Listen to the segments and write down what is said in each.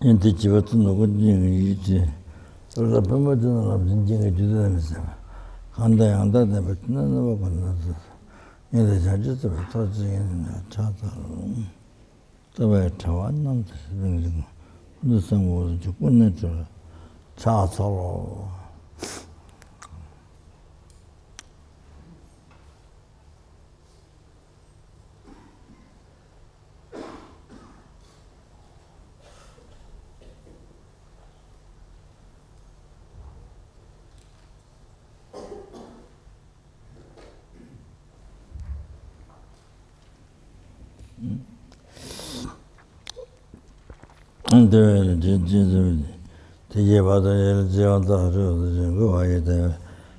인데 집어도 누구지 이제 그러다 보면 진짜 주도하면서 한다 한다 되면 뭐 건너서 얘들 자주도 터지는 차다 또왜 타왔는 그런 무슨 뭐 죽는 줄 차서로 근데 되게 봐도 LZR 그 와야 돼.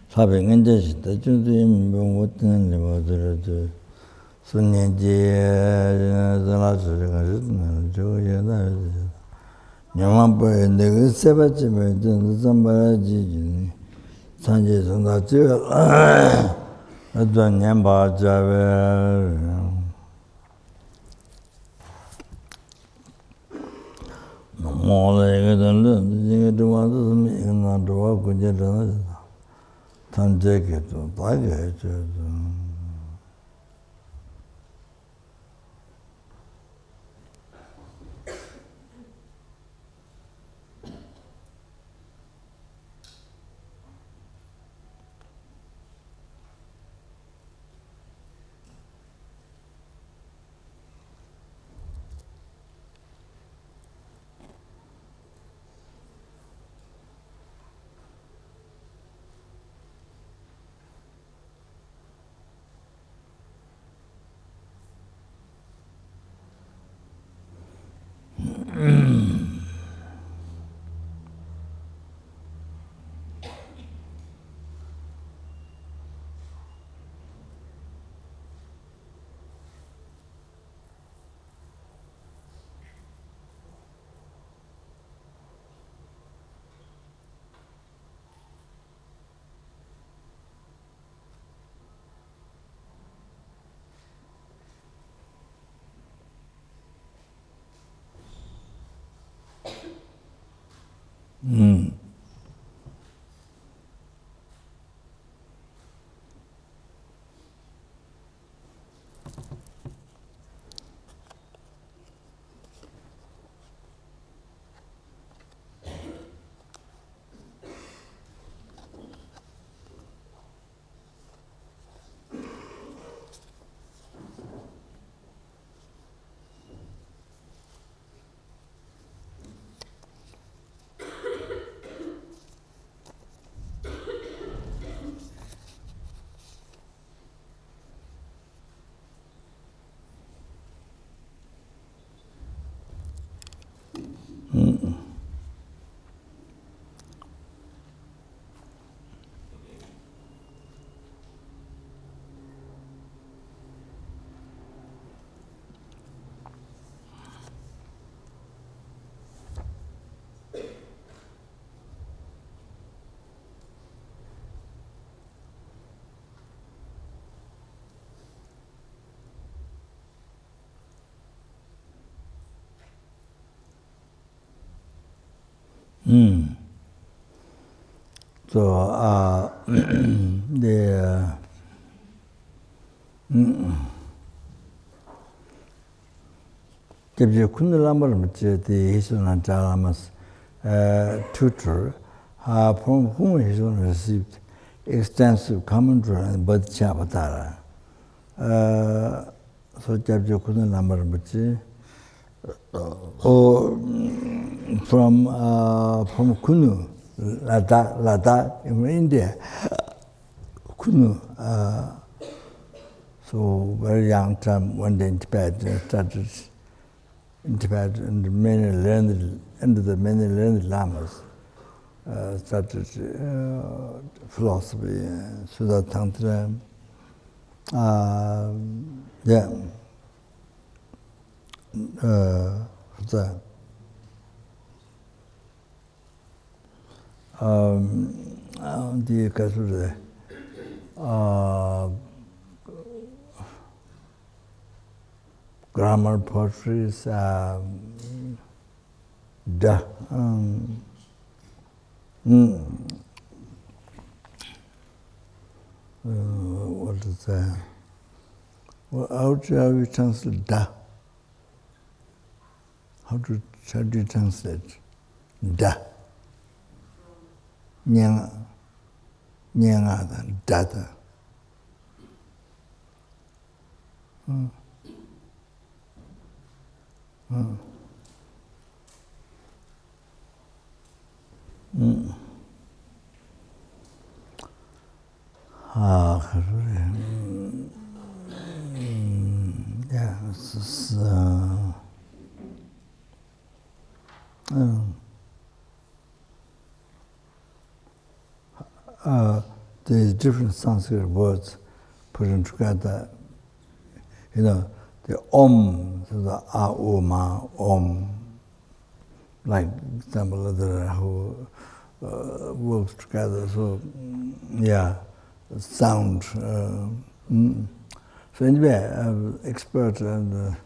사병인데 진짜 좀 못하는 뭐들도 순년제 전화주가 저기다 영만 보여 내가 세바쯤에 좀 말하지 산지에서 나죠 어떤 냠바자베 뭐래거든 이게 도와도 이거 도와 군제잖아 단제게도 다게죠 So, the Khunu Rinpoche, the Hishon Jalamas tutor, from whom Hishon received extensive commentary on Bodhisattva. So, Jabja Khunu Rinpoche, from Khunu, Ladakh in India, Khunu. So very young time went in Tibet and started in Tibet and many learned lamas started philosophy, Sudha Tantra. The grammar, poetry, Da. What is that? Well, how do you translate da? How do you translate da? Nyanga da da. Yeah, this is, the different Sanskrit words put in together, the Om, so the A, O, Ma, Om, like example of the who works together, so yeah, sound. So anyway, I'm expert and then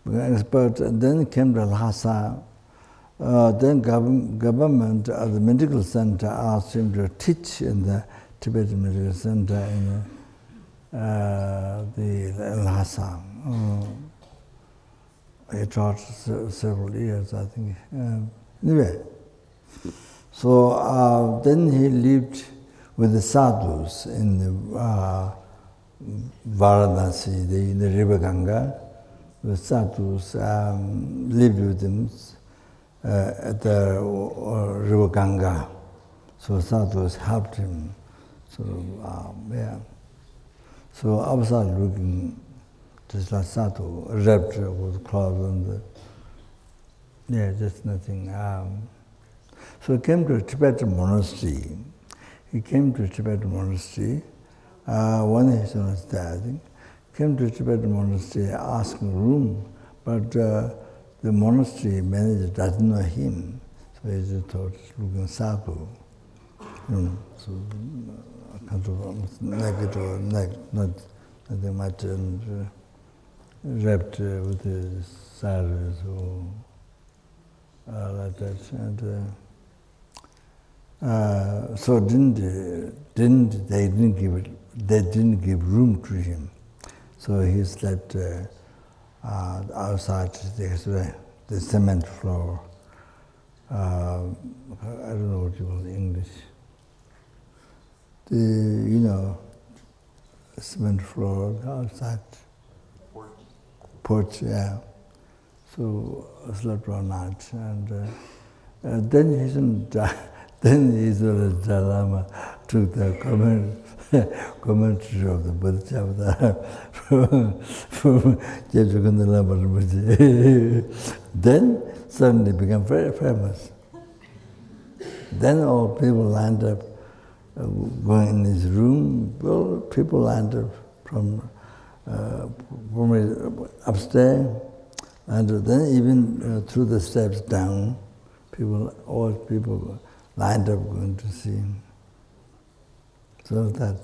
expert, then came to Lhasa. Then government, the medical center asked him to teach in the Tibetan Medical Center in the Lhasa. He taught several years, I think. Anyway, so then he lived with the sadhus in the Varanasi, in the river Ganga. The sadhus lived with him at the river Ganga. So sadhus helped him. So, yeah. So I was looking just like sadhu, wrapped with cloth and just nothing. So he came to a Tibetan monastery. One day he was there, I think. Came to a Tibetan monastery, asked a room, but the monastery manager doesn't know him. So he just thought, looking sadhu. So kind of negative, nothing much, and wrapped with the saris or like that. And so they didn't give room to him. So he slept outside the cement floor. I don't know what you call it in English. Cement floor outside. Porch, yeah. So I slept all night, and then his Dalai Lama took the commentary of the Bodhisattva from Jebjaganda Lama Rinpoche. Then suddenly became very famous. Then all people lined up, going in his room. Well, people lined up from upstairs, and then even through the steps down, all people lined up going to see him. So that,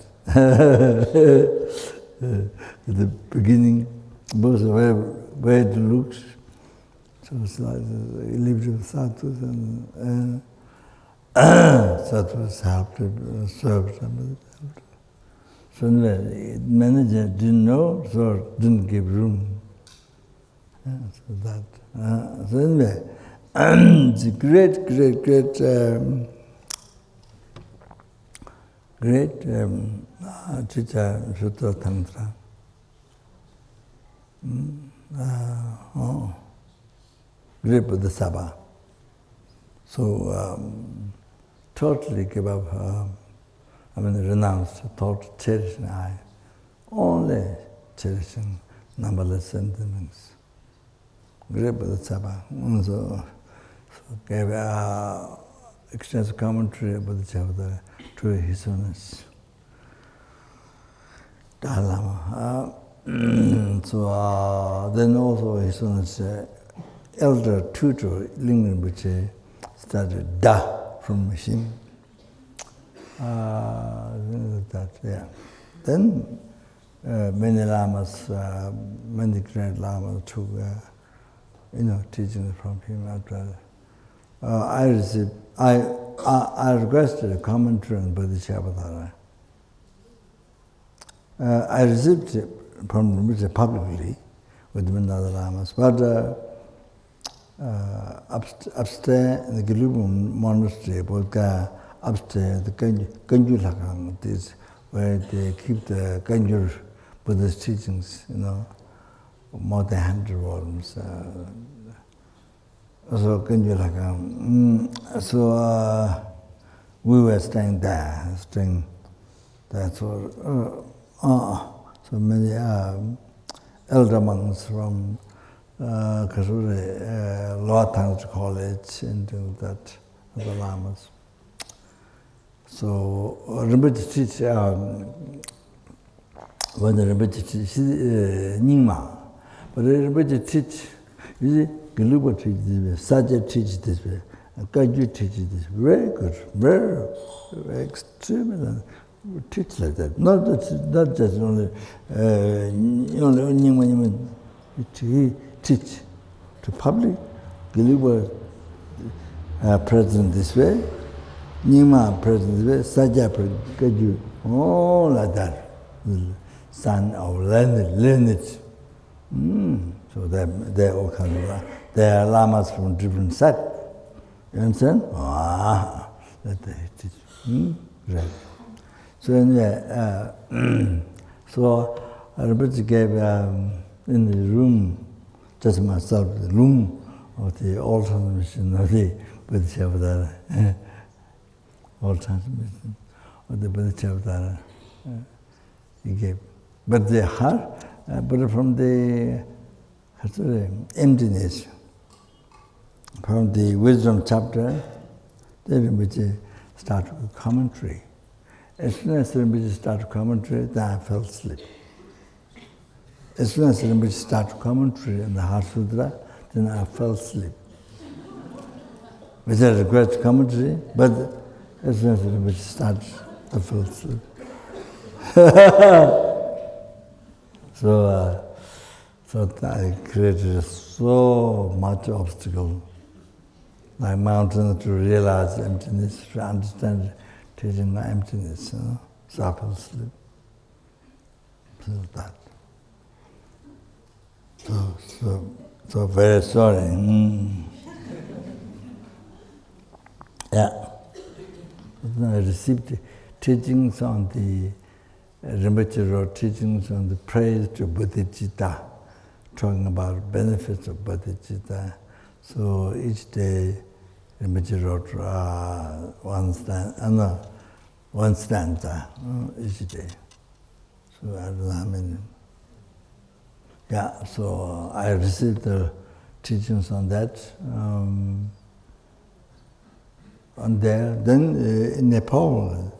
at the beginning, both where it looks, so it's like he lived with sadhus, and sadhus helped him, served him. So anyway, the manager didn't know, so didn't give room. So that. So anyway, it's a great teacher, Sutra Tantra. Great Bodhisattva. So totally gave up, renounced, thought, cherishing I, only cherishing numberless sentiments. Great Bodhisattva. So gave extensive commentary about the Bodhisattva to His Holiness Dalai Lama. So then also His Holiness elder tutor, Lingling Rinpoche, started da from him. That, yeah. Then many lamas, many great lamas took, teaching from him after. I requested a commentary on Bodhisattva. I received it from Rinpoche publicly with many other lamas, but upstairs in the Gelugpa monastery, upstairs, the Kanjur Lakang, this where they keep the Kanjur Buddhist teachings, more than 100 volumes. So Kanjur Lakang. So we were staying there. So many elder monks from Kasuri, Lower Tang's College, and that, the lamas. So Rinpoche teach, when the Rinpoche teach, Nyingma, but Rinpoche teach, you see, Gelugpa teach this way, Sajja teach this way, and Kanjur teach this way. Very good, very extremely. Teach like that, not just only teach to public. Gelugpa present this way, Nyingma present this way, Sajja present, all like that. Son of learned. So they all come. They are lamas from different sides. You understand? That they teach. Right. So anyway, so Rinpoche gave in the room, just myself, the room of the old transmission of the Bodhisattva, old transmission of the Bodhisattva, he gave. But the heart, but from the emptiness, from the wisdom chapter, then Rinpoche started with commentary. As soon as Rinpoche started commentary, then I fell asleep. As soon as Rinpoche started commentary on the Heart Sutra, then I fell asleep. Which I regret commentary, but as soon as Rinpoche started, I fell asleep. So I created so much obstacle, like mountains, to realize emptiness, to understand teaching my emptiness, so I fell asleep. So very sorry. Yeah. I received teachings on the Rinpoche wrote teachings on the praise to bodhicitta, talking about benefits of bodhicitta. So each day Rinpoche wrote one stanza each day. So I don't know how many. Yeah, so I received the teachings on that. On there, then in Nepal,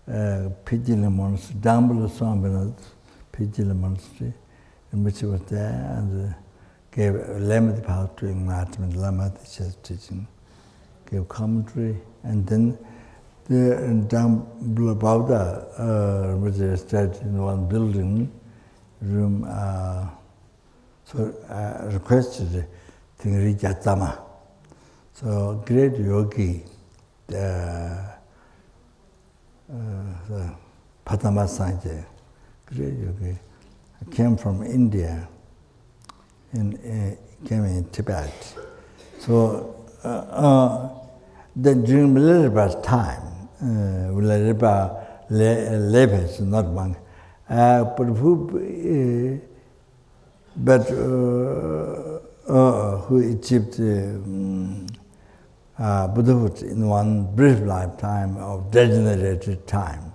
Pijila Monastery, Dambula Swambanath, Pijila Monastery, Rinpoche was there and gave Lamati power to enlightenment, Lamati teaching, gave commentary, and then in Dambula Bauda, Rinpoche stayed in one building room, so I requested Tingri Jatama. So great yogi, the Patama Sanje, great yogi, came from India and came in Tibet. So then during Milarepa's time, Milarepa Lepes, not monk, but who achieved Buddhahood in one brief lifetime of degenerated time.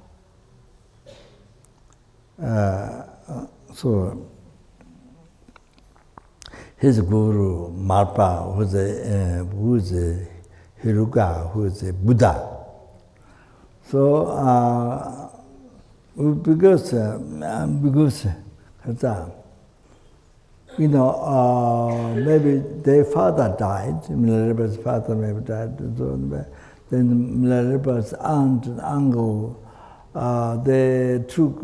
So his guru Marpa, who is a Hiruka, who is a Buddha. So because maybe their father died, Milarepa's father maybe died, then Milarepa's aunt and uncle, they took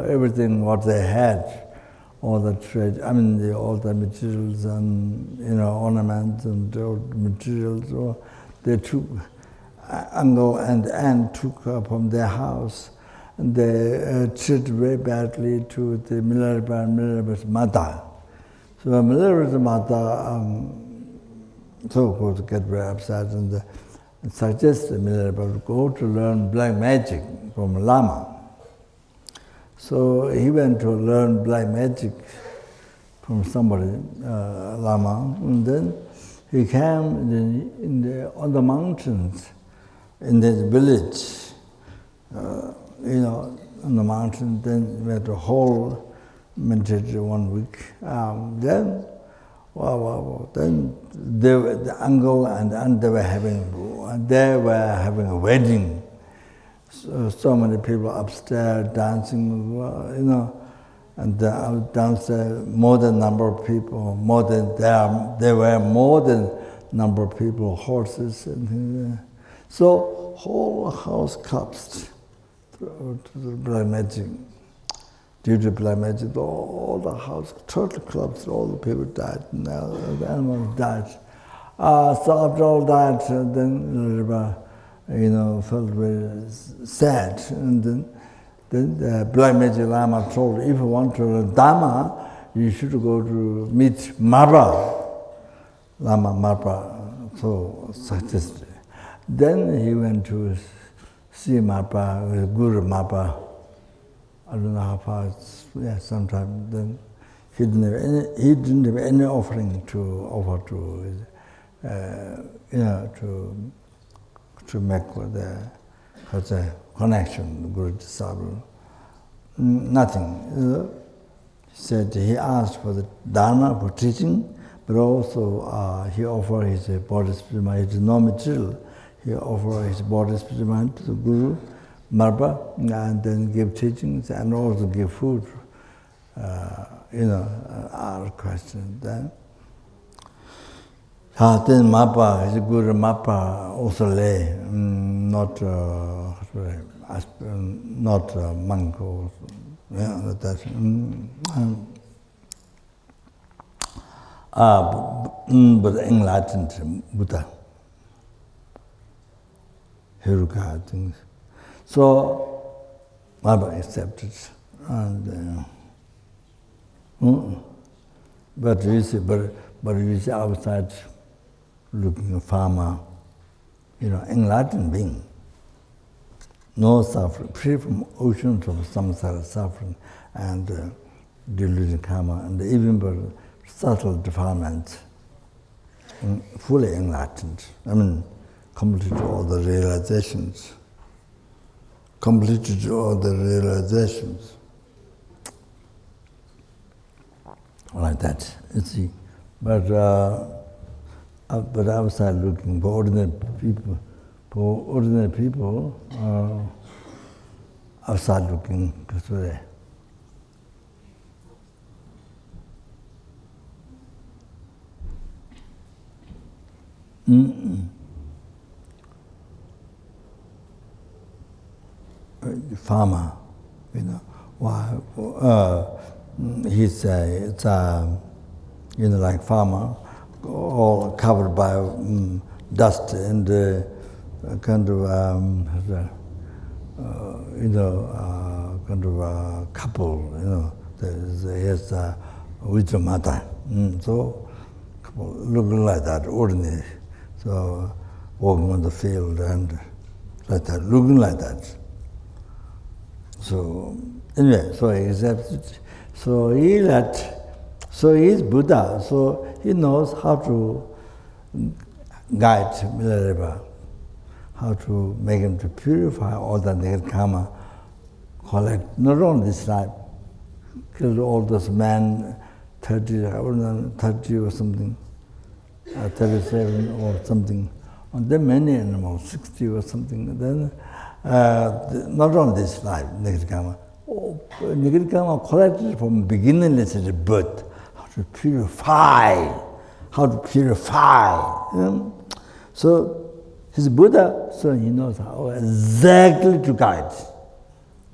everything what they had, all the trade, all the materials and ornaments and materials. So they took, uncle and aunt took from their house, and they treated very badly to the Milarepa and Milarepa's mother. So Milarepa's mother get very upset and suggested Milarepa to go to learn black magic from Lama. So he went to learn black magic from somebody, Lama, and then he came on the mountains in this village, on the mountain. Then we had a whole meditated 1 week. Then the uncle and aunt, they were having a wedding. So many people upstairs dancing, and downstairs more than number of people, there were more than number of people, horses, and so whole house collapsed to the black magic. Due to black magic, all the house totally collapsed, all the people died, and the animals died. So after all that, then felt very sad. And then the black magic Lama told, if you want to learn Dharma, you should go to meet Marpa, Lama Marpa, so suggested. Then he went to see Marpa, Guru Marpa. I don't know how far it's, sometime. Then he didn't have any offering to offer to make with the connection, Guru disciple. Nothing. He said he asked for the Dharma, for teaching, but also he offered his body, spirit, mind. It is no material. He offered his body, spirit, mind to the Guru, Marpa, and then give teachings and also give food. Our question then. Then Marpa, his Guru Marpa also lay, not a monk or but enlightened Buddha. He regarded things. So Marpa accepted, and but you see outside looking a farmer, enlightened being, no suffering, free from oceans of samsara suffering and delusion karma, and even for subtle defilements, fully enlightened. Completed all the realizations. Like that, you see. But outside looking for ordinary people, outside looking, the farmer, he's like farmer, all covered by dust and kind of couple, he has wisdom mother. So looking like that, ordinary. So walking on the field and like that, looking like that. So anyway, so he accepted. So he's Buddha. So he knows how to guide Milarepa, how to make him to purify all the negative karma, collect not only this life, kill all those men, 30 or something, 37 or something, and then many animals, 60 or something. Then not only this life, negative karma. Negative karma collected from beginningless birth, how to purify, how to purify. So he's Buddha, so he knows how exactly to guide.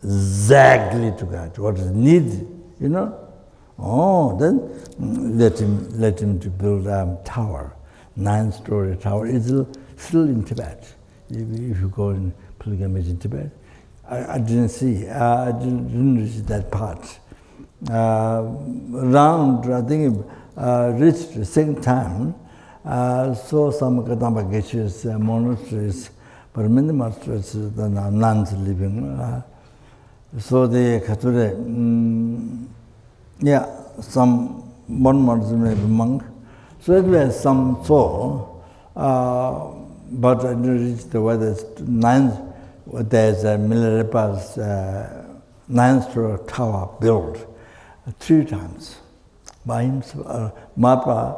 Exactly to guide what is needed, Oh, then let him to build a tower, 9-story tower. It's still in Tibet. If you go in pilgrimage in Tibet, I didn't see. I didn't reach that part. Around, I think, reached the same time. Saw some Kadamba Geshes monasteries, but many monasteries the nuns living. So the Kature, some one monastery monk. So it was some but I didn't reach the weather. There's a Milarepa's 9-story tower built 3 times by himself. Marpa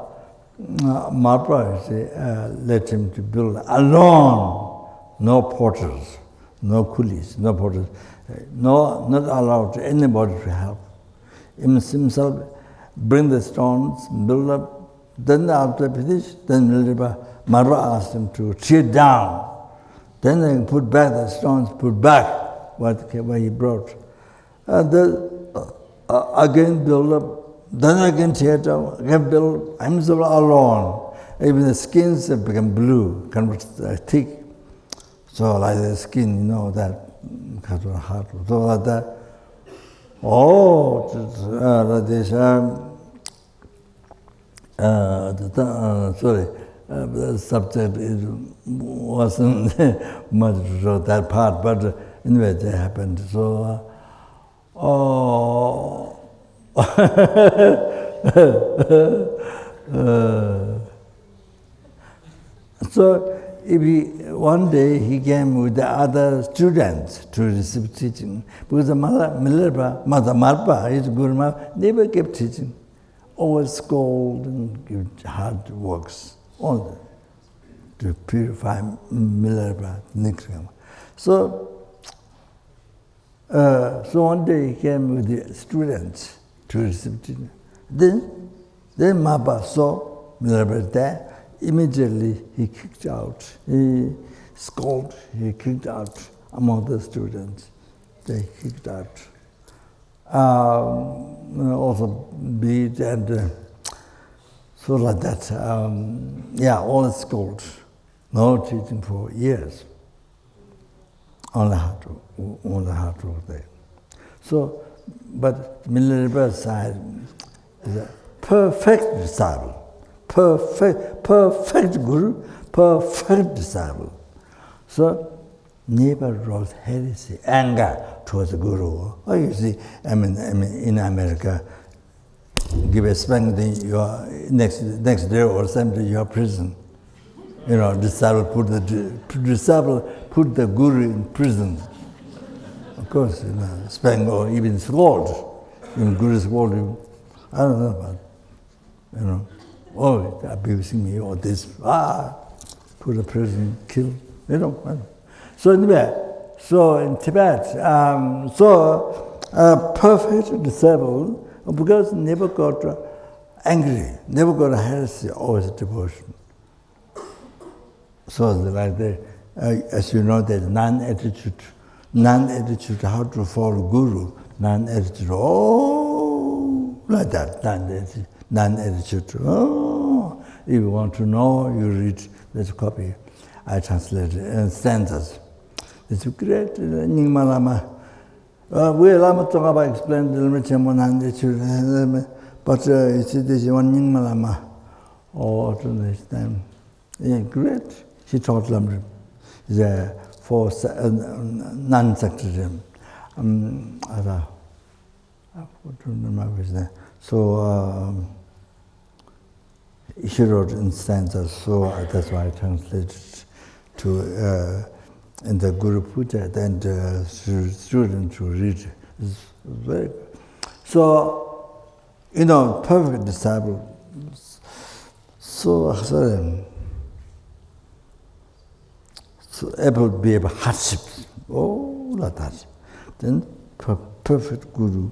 let him to build alone, no porters, no coolies, no porters, not allowed anybody to help. Himself bring the stones, build up. Then after finish, then Marpa asked him to tear down. Then they put back the stones, put back what he brought. Again build up. Then again tear down, again build. I'm so alone. Even the skins have become blue, kind of thick. So like the skin, that kind of hard. So like that. The subject wasn't much of that part, but anyway, that happened. So, so one day he came with the other students to receive teaching, because the Mother Marpa, his Guru Marpa, never kept teaching. Always scold and give hard works, all to purify Milarepa. So one day he came with the students to receive teaching. Then Marpa saw Milarepa there. Immediately he kicked out. He scolded. He kicked out among the students. They kicked out. Also beat and so like that. All schooled. No teaching for years. Only hard work there. So, but Milarepa's side is a perfect disciple. Perfect Guru, perfect disciple. So, never wrote heresy, anger towards the Guru. You see, in America, give a spanking, you are next day or something, you are prison. Disciple put the Guru in prison. Of course, spank or even scold. Even Guru scold you. I don't know about, abusing me or this. Put a prison, kill. So anyway, so in Tibet, perfect disciple, because never got angry, never got heresy, always devotion. So like that, as you know, there's non-attitude, how to follow Guru, non-attitude, like that, non-attitude. If you want to know, you read this copy. I translated in stanzas. It's great. Nyingma Lama. We Lama Tsongkhapa explained the Rinpoche non-attitude, but you see, this one Nyingma Lama. To this time. Great. She taught Lamrim. For non-sectarian. I don't remember his name. So he wrote in stanzas, so that's why I translated to in the Guru Puja, then the student to read. It's very good. So, perfect disciple. So able to be able hardships. Like that. Then perfect Guru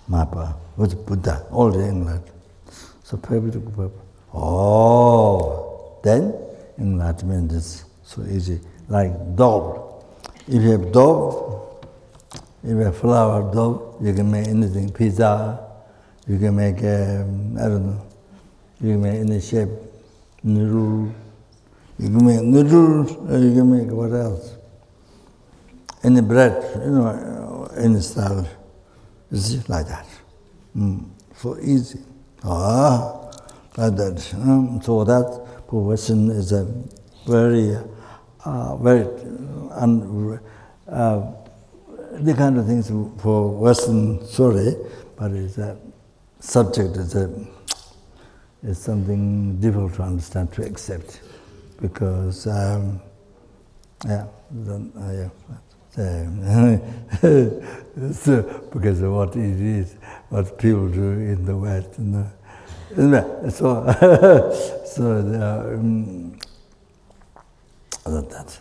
Marpa was Buddha, all in England. So perfect. Oh, then enlightenment is so easy. Like dough. If you have dough, if you have flour dough, you can make anything. Pizza, you can make, I don't know, you can make any shape, noodle. You can make noodles, or you can make what else? Any bread, any style. It's like that. So easy. Like that. So that for Western is a very, the kind of things for Western, sorry, but it's a subject is something difficult to understand, to accept, because so, because of what it is, what people do in the West, isn't it? So, that.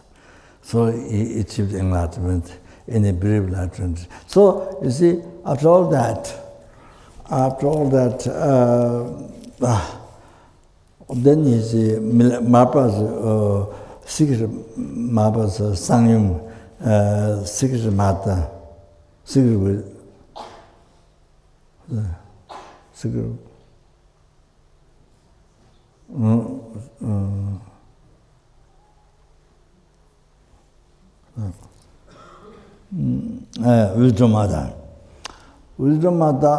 So he achieved enlightenment in a brief enlightenment. So you see, after all that, then you see Mapa's secret, Mapa's Sangyum, secret matter, secret. Wisdom Mother. Wisdom Mother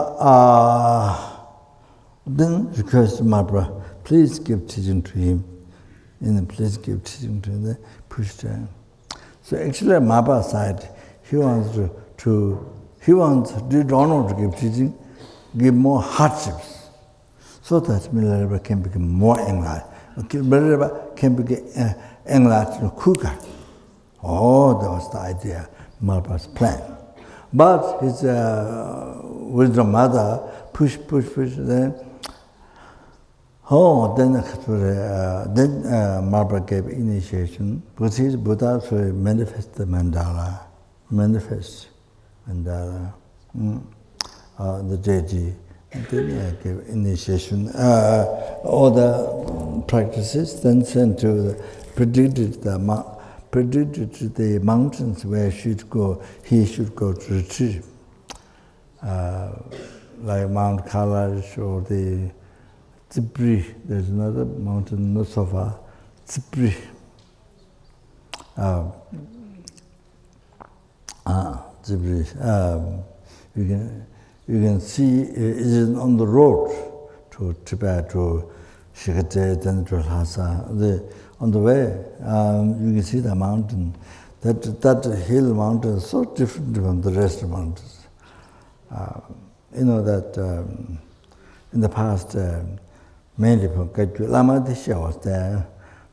then request Mapra, please give teaching to him. Please give teaching to him. Push down. So actually, Mapa side, he wants did not want to give teaching, give more hardships, so that Milarepa can become more enlightened. Milarepa can become enlightened quicker. Oh, that was the idea, Mapa's plan. But his wisdom mother push, then Mapa gave initiation, because his Buddha manifest the mandala, the deity. And then gave initiation, all the practices, then sent to predicted the mountains where he should go to retreat, like Mount Kailash or the Tsibri. There's another mountain not so far, Tsibri. Tsibri. You can see it is on the road to Tibet, to Shikate, then to Lhasa. On the way, you can see the mountain. That hill mountain is so different from the rest of the mountains. That in the past, mainly from Kajju, Lama Disha was there,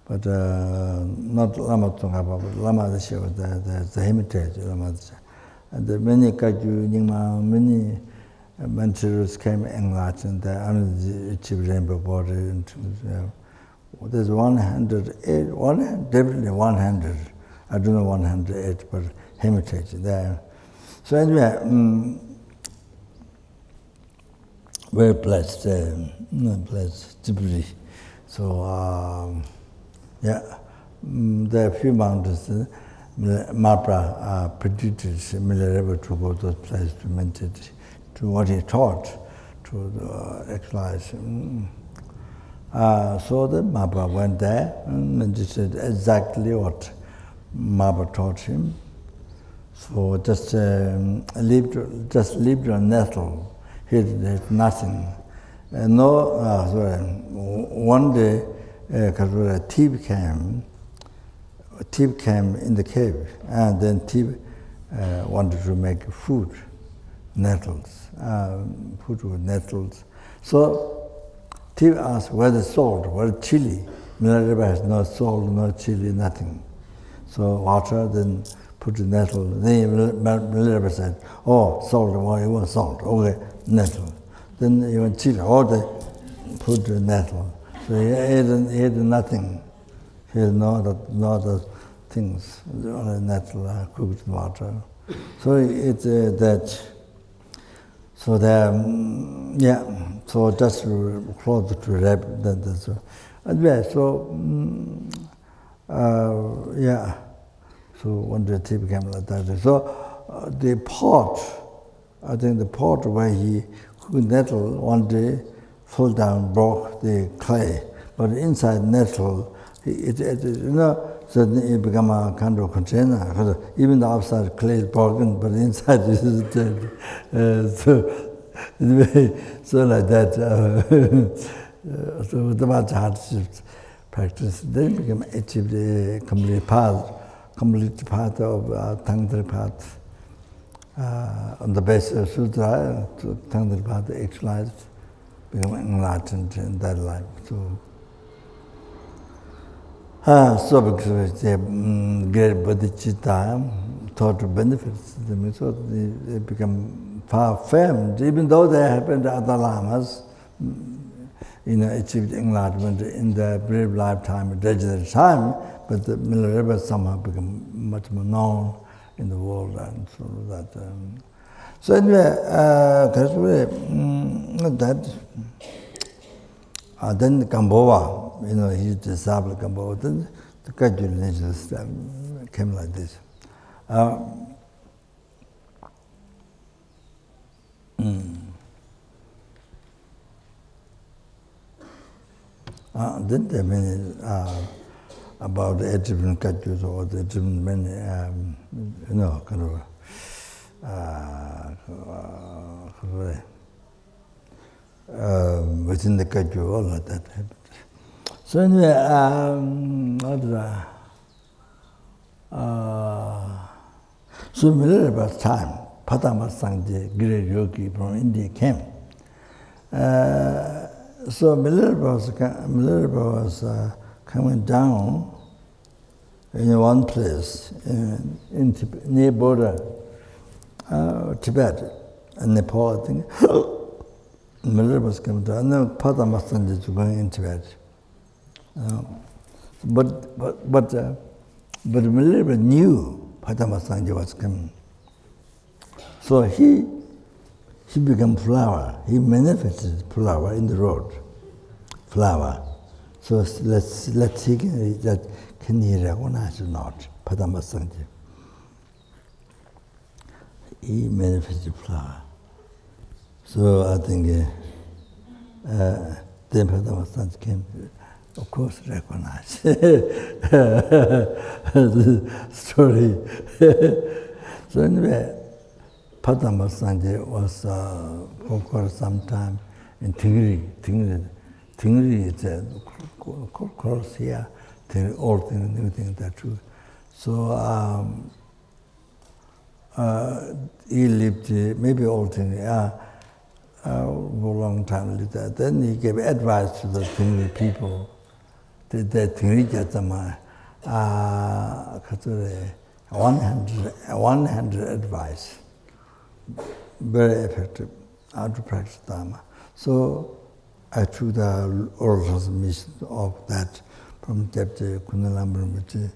but not Lama Tsongkhapa, but Lama Disha was there. There's the hermitage, Lama Disha. And many Kajju, Nyingma, many Manchurus came enlightened there under the achieved rainbow border. There's 108, definitely 100. I don't know 108, but hermitage there. So anyway, very blessed, Djibouti. So there are a few mountains. Mapra predicted Milarepa to go to those places to meditate, to what he taught, to actualize. So the Mapa went there and meditated exactly what Mapa taught him. So just lived on nettle. He did nothing. One day, a thief came in the cave, and then thief wanted to make food, nettles, food with nettles. So thief asked, where's the salt, where's chili? Milarepa has no salt, no chili, nothing. So water, then put the nettle. Then Milarepa said, oh, salt, well, you want salt, okay, nettle. Then you want chili, they put the nettle. So he ate nothing. He had no other things, only nettle, cooked water. So it's that So they, yeah, so just close to rap. That's anyway, so yeah, so one day it became like that. So the pot, I think the pot where he nettle one day fell down, broke the clay, but inside nettle, so it became a kind of container. Even the outside clay is broken, but inside is dead. So like that. So the much hardships practice. Then became achieved a complete path of Tangdra path. On the basis of Sutra, Tangdra path actualized, become enlightened in that life. So because the great bodhicitta thought to benefits them, so they become far famed, even though they happened to other lamas, achieved enlightenment in their brief lifetime, at the time, but the Milarepa somehow become much more known in the world, and so that. So anyway, that. Then Kambova, his disciple Kambova, then the gradual nature came like this. Then there are many about the different cultures or the different many, kind of. Within the culture, all of that happened. So anyway, so Milarepa's time, Padma Sangye, great yogi from India came. So Milarepa was coming down in one place in near border Tibet and Nepal, I think. Milarepa was coming down, and then Padma Sangye was going in Tibet. But Milarepa knew Padma Sangye was coming. So he became flower. He manifested flower in the road. Flower. So let's see that can he recognize or not Padma Sangye. He manifested flower. So I think then Padma Sangye came. Of course, recognize the story. So anyway, Padma Sangye was for some time in Tingri. Tingri is close here. Old thing, new thing, that's true. So he lived maybe old thing. For a long time later. Then he gave advice to the Tingri people. The Tingri Jatama, 100 advice. Very effective, how to practice Dharma. So I took the oral transmission of that from Deputy Khunu Rinpoche.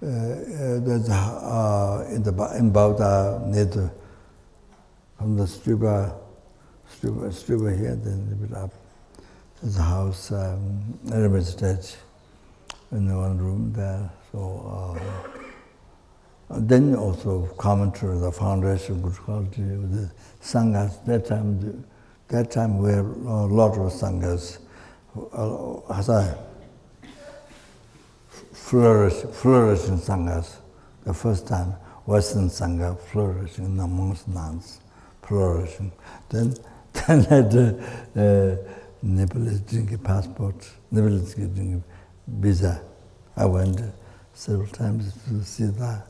There's in Bauta, near from the Stupa here, then a little bit up. There's a house, Hermitage, in one room there. So then also commentary, the foundation, good quality, with the sanghas. That time we had a lot of sanghas. Flourishing sanghas. The first time, Western sangha flourishing amongst nuns, flourishing. Then had Nepalese drinking passport, Nepalese drinking visa. I went several times to see the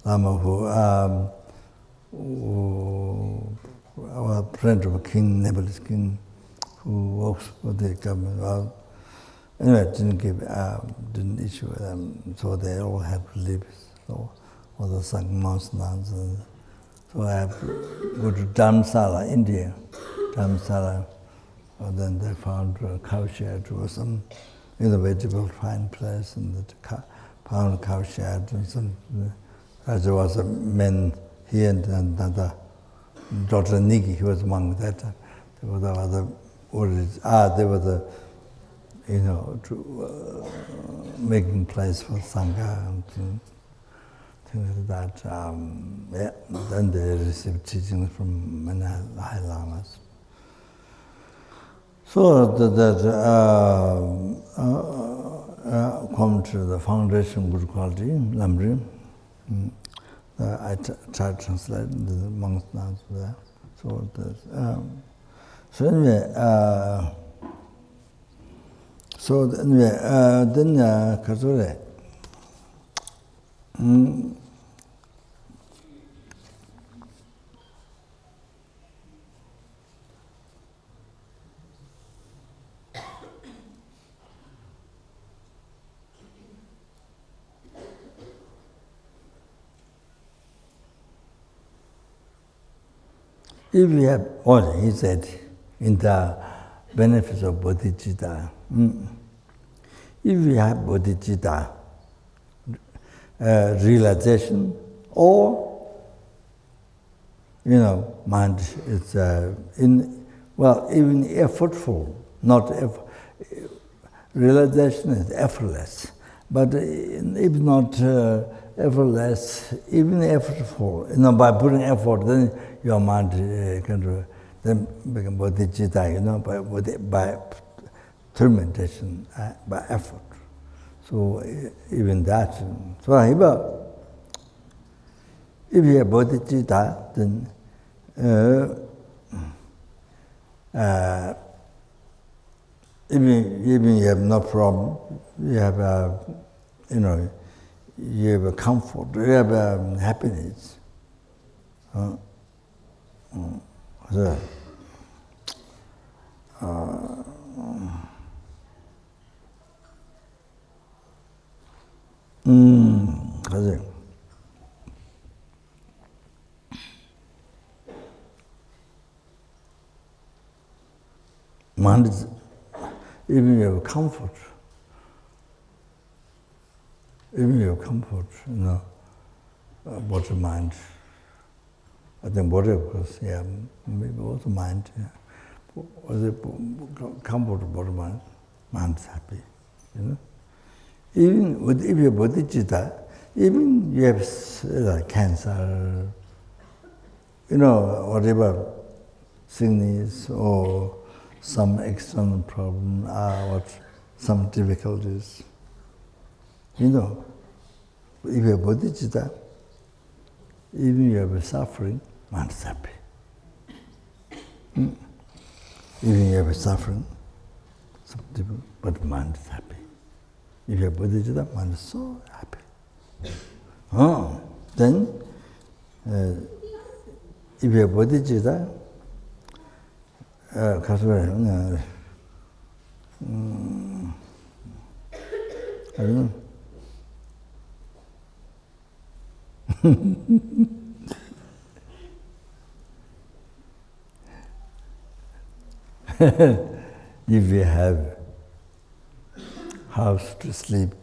Lama who, our friend of a king, Nepalese king, who works for the government. Anyway, didn't issue them, so they all have to leave. So all the monks, nuns. So I have to go to Dharamsala, India. Dharamsala, then they found a cowshed or some vegetable fine place, and found a cowshed and some. There was a man, he and another Dr. Niki, he was among that. There were the other orders. They were the, making place for Sangha and things like that. Then they received teachings from many high lamas. So come to the foundation good quality, Lamri. I tried to translate the monks now there. So anyway, then Kazure. If we have, he said, in the benefits of bodhicitta, if we have bodhicitta realization, or mind is even effortful, realization is effortless, but if not effortless, even effortful, by putting effort, then your mind then become bodhicitta, by fermentation, by effort. So even that. So if you have bodhicitta, then even you have no problem, you have you have a comfort, you have a happiness. Mind is, even you have comfort, body mind. I think body, of course, maybe also mind. Comfort body mind is happy. Even if you have bodhicitta, even you have cancer, whatever sickness or some external problem, some difficulties. If you have bodhicitta, even you have suffering, mind is happy. Even you have suffering, but mind is happy. If you have bodhicitta, mind is so happy. Then, if you have bodhicitta, I don't know. If you have house to sleep,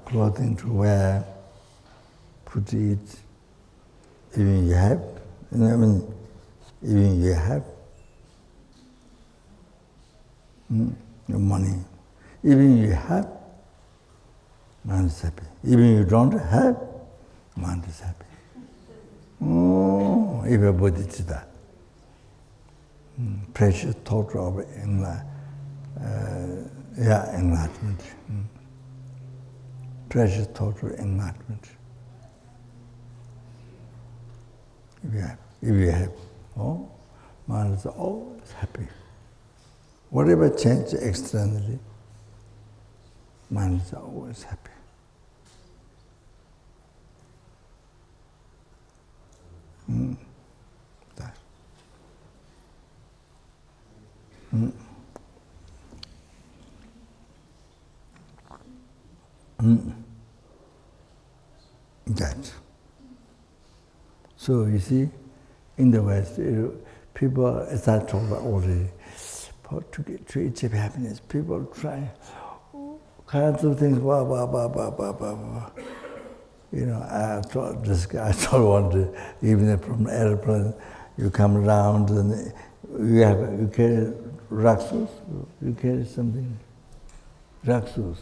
clothing to wear, food to eat, even you have, even you have money, even you have, mind is happy. Even you don't have, mind is happy. If you have bodhicitta, precious total of enlightenment. Precious total enlightenment. If you have, mind is always happy. Whatever change externally, mind is always happy. That. That. So you see, in the West, people, as I told already, to achieve happiness, people try kinds of things, I told one day, even from the airplane, you come around and you carry raksus, you carry something, raksus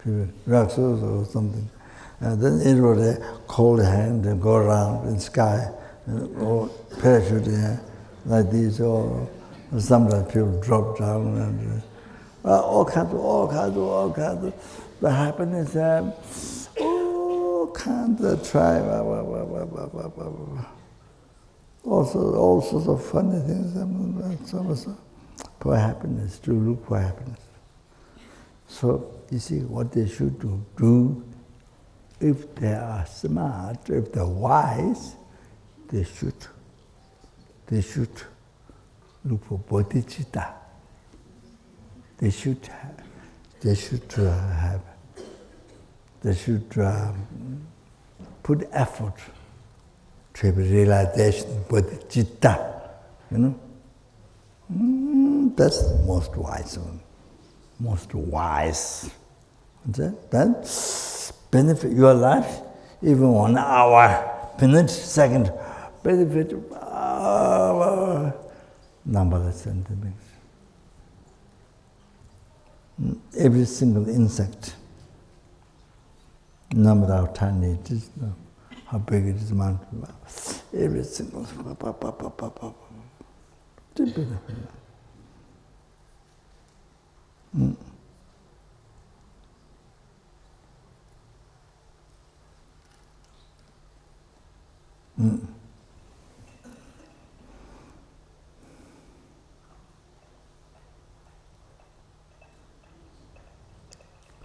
or something. And then everybody hold hand and go around in the sky, or parachute like this, or sometimes people drop down and all kinds of the happiness, all kinds of try, all sorts of funny things, for happiness, to look for happiness. So, you see, what they should do, if they are smart, if they're wise, they should look for bodhicitta. They should put effort to have realization of bodhicitta. That's the most wise one. Most wise. Then benefit your life, even 1 hour, minute, second, benefit numberless sentiments. Every single insect, no matter how tiny it is, how big it is, mountain, every single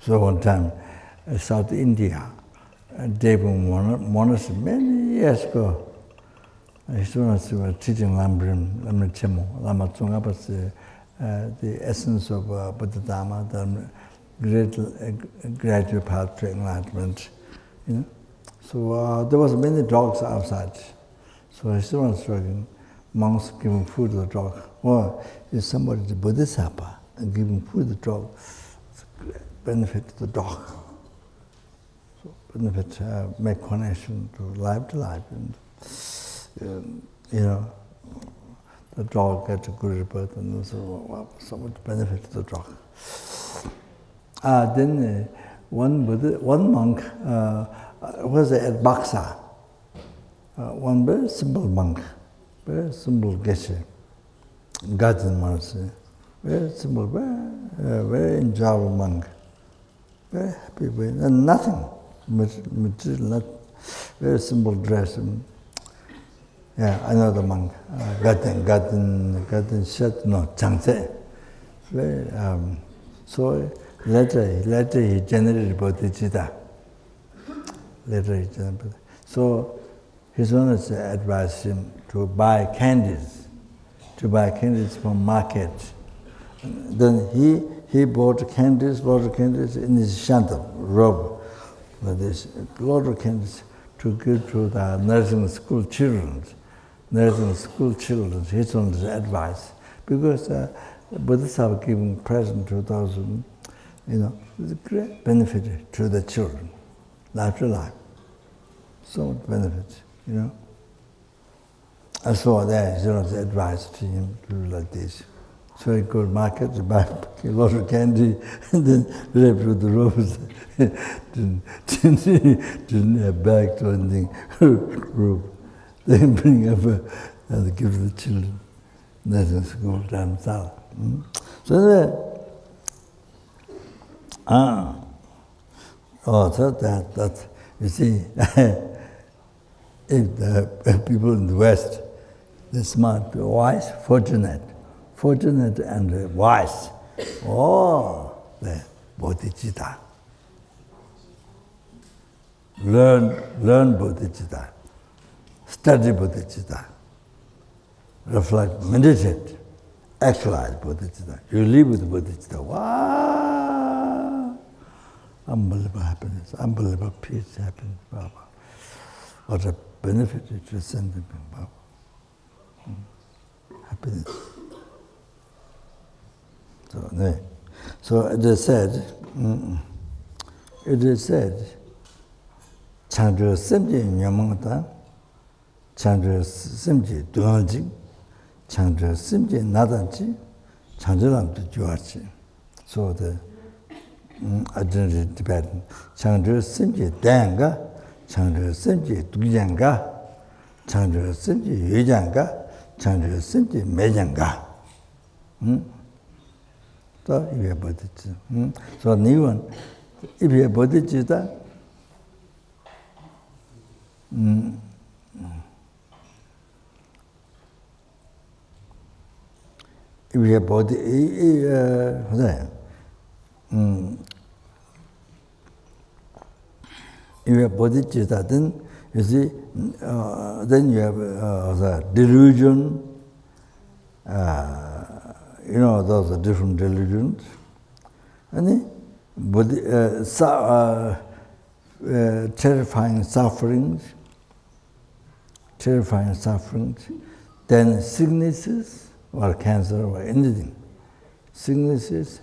So one time, South India, Devon Monastery, many years ago, students were teaching Lama Chemo, Lama Tsongkhapa, the essence of Buddha Dharma, the great gradual path to enlightenment. So there was many dogs outside. So students were monks giving food to the dog. Or if somebody is a bodhisattva and giving food to the dog, it's a great benefit to the dog. So benefit, make connection to life, and the dog gets a good rebirth, and so much benefit to the dog. Then one monk was at Baksa. One very simple monk, very simple geshe, garden monastery, very simple, very enjoyable monk, very happy with, and nothing material, very simple dress. Another monk, garden shirt, no, changse. So later he generated bodhicitta. So his owners advised him to buy candies from market. Then he bought candies in his shanta robe, like this, a lot of candies to give to the nursing school children. His owners advice, because Bodhisattva giving present to those, is a great benefit to the children, life to life. So much benefit, I saw that his owners advised to him to do like this. So he go to market to buy a lot of candy, and then wrap with the robes. didn't have bags or anything, robe. Then bring up and give to the children. That's in school down south. So that you see, if the people in the West, they're smart, wise, fortunate and wise. The bodhicitta. Learn bodhicitta. Study bodhicitta. Reflect, meditate, actualize bodhicitta. You live with bodhicitta. Wow! Unbelievable happiness, unbelievable peace, happiness. Wow. What a benefit it is sending. Wow. Happiness. So it is said, Chandra Simji Nyamangata, Chandra Simji Duanji, Chandra Simji Nadanji, Chandra to Juachi. So the identity Tibetan. Chandra Simji Danga, Chandra Simji Dujanga, Chandra Simji Yujanga, Chandra Simji Mejanga. So if you have bodhicitta. So new one, if you have bodhicitta, if you have body, if you have bodhicitta, then you see, then you have delusion. Those are different delusions. And terrifying sufferings, then sicknesses or cancer or anything. Sicknesses,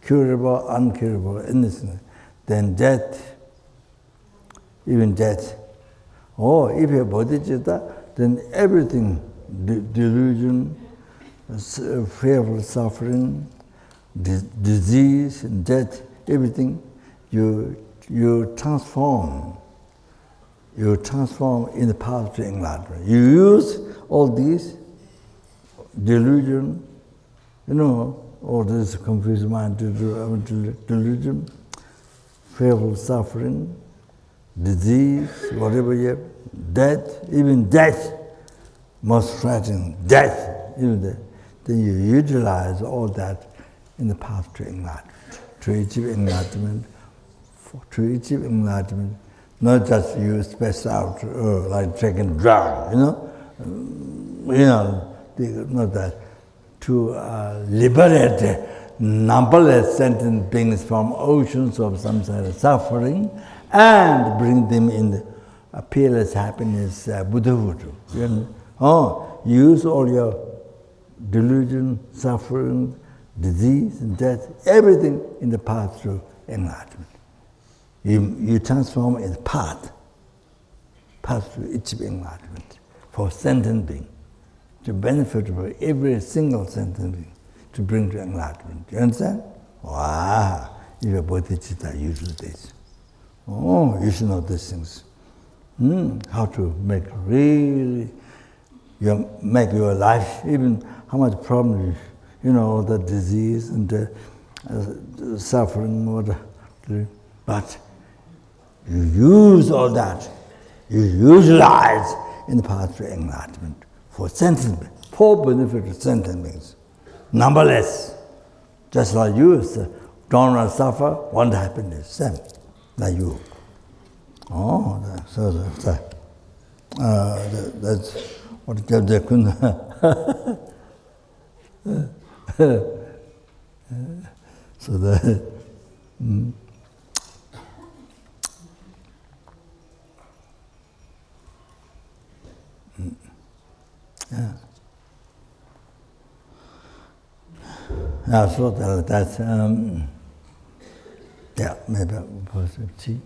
curable, uncurable, anything. Then death, even death. Or if you have bodhicitta, then everything, delusion, fearful suffering, disease, and death, everything, you transform in the path to enlightenment. You use all these delusion, all this confused mind, delusion, fearful suffering, disease, whatever you have, death, even death, most frightening, death, even death. Then you utilize all that in the path to enlightenment, to achieve enlightenment. Not just you space out like taking drug, not that. To liberate numberless sentient beings from oceans of samsara suffering and bring them in the peerless happiness, Buddhahood. Use all your delusion, suffering, disease, and death, everything in the path to enlightenment. You transform in the path to achieve enlightenment for sentient being, to benefit for every single sentient being, to bring to enlightenment. You understand? Wow! You have bodhicitta, you do this. You should know these things. How to make make your life, even how much problems, the disease and the suffering, but you use all that, you utilize in the path to enlightenment for sentient beings, for benefit of sentient beings, numberless. Just like you, don't want to suffer, want happiness, same, like you. That's what Khunu. So that. So that's maybe positive.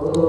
Oh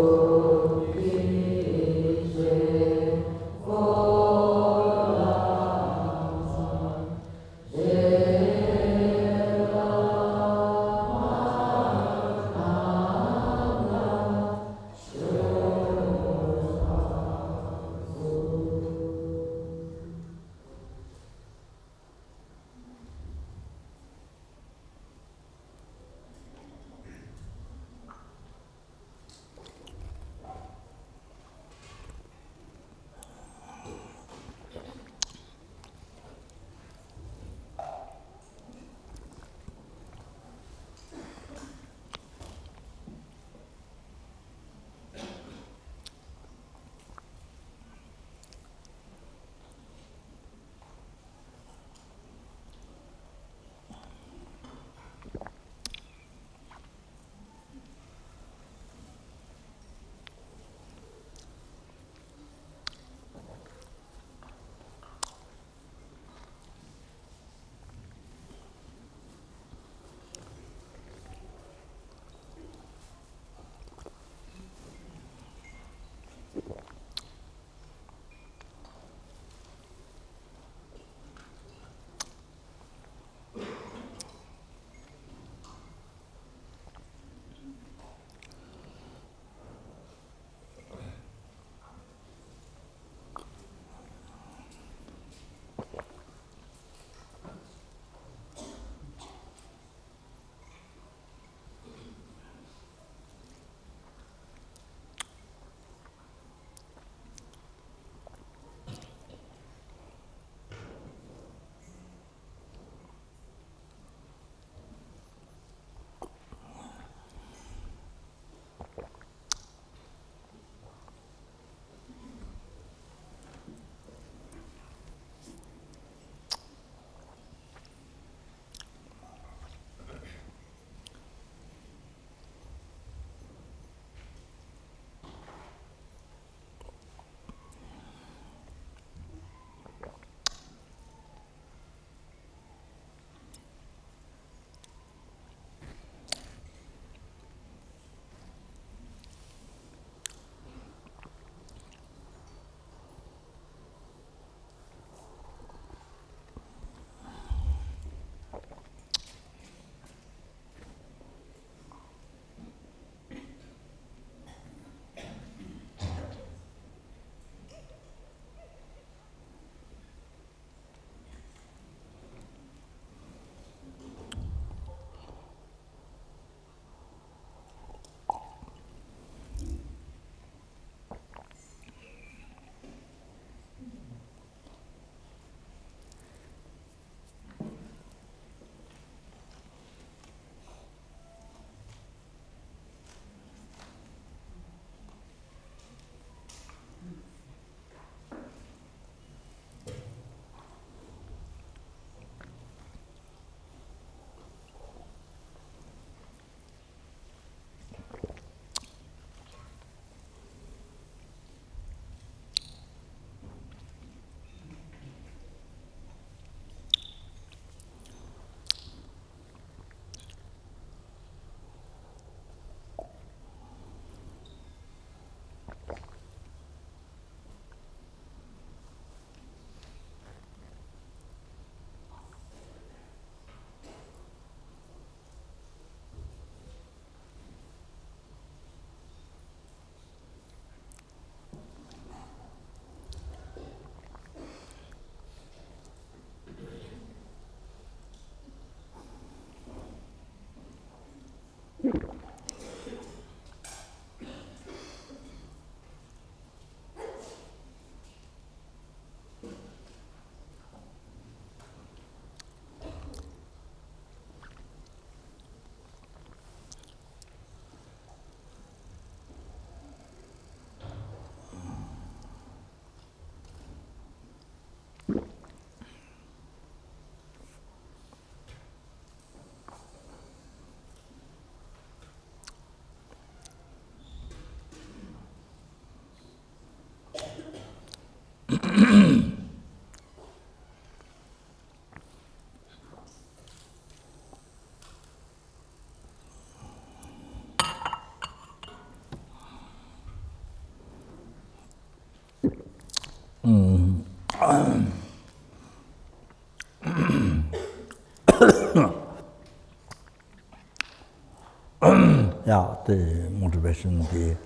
Yeah, the motivation, the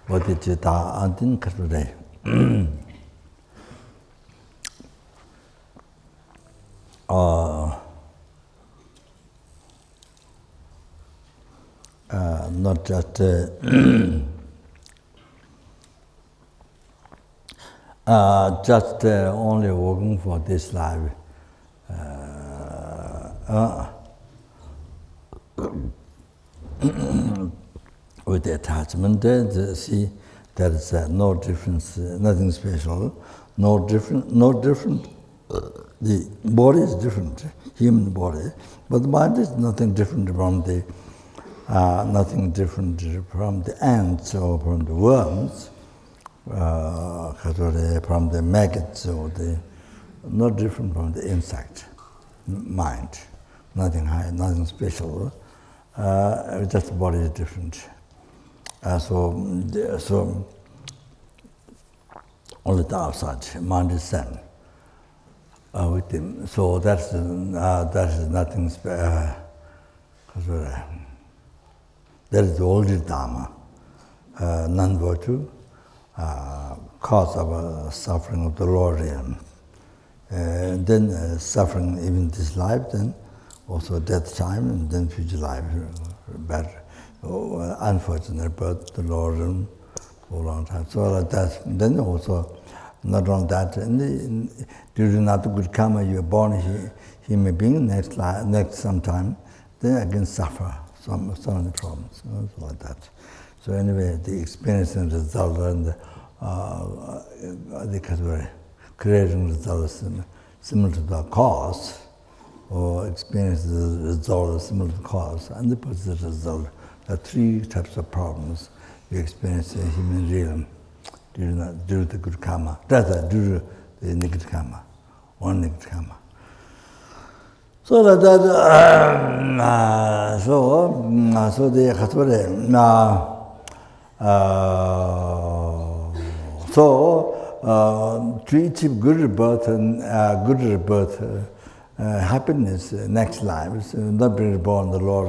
bodhicitta, antin kasure. Not just just only working for this life. With the attachment, see, there is no difference, nothing special, no different. The body is different, human body, but the mind is nothing different from the ants or from the worms, from the maggots or not different from the insect mind, nothing high, nothing special. Just the body is different. So only the outside mind is same with him. So that's nothing special. That is the oldest Dharma, non-virtue, cause of suffering of the Lord. Then suffering even this life, then also death time, and then future life, bad, unfortunate birth, the Lord for a long time. So like that. Then also, not only that, due to not good karma, you are born a human being, next sometime, then again suffer some of the problems, like that. So anyway, the experience and result and the creating results similar to the cause, or experience the result similar to the cause, and the positive result. There are three types of problems you experience in human realm due to the good karma, rather due to the negative karma, or negative karma. So so the to achieve good rebirth and happiness next life, so not being reborn the Lord,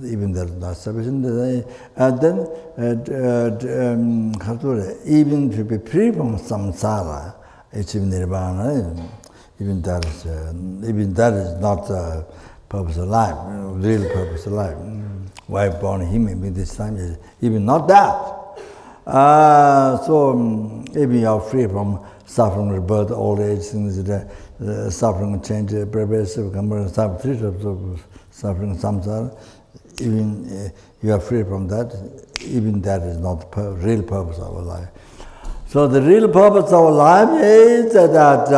even that is not sufficient. And then even to be free from samsara, achieve nirvana. Even that is not the purpose of life, real purpose of life. Why born human being this time is even not that. So even you are free from suffering, rebirth, old age, things, suffering, change, pervasive, suffering, three types of suffering, samsara. Even you are free from that. Even that is not the real purpose of our life. So the real purpose of life is that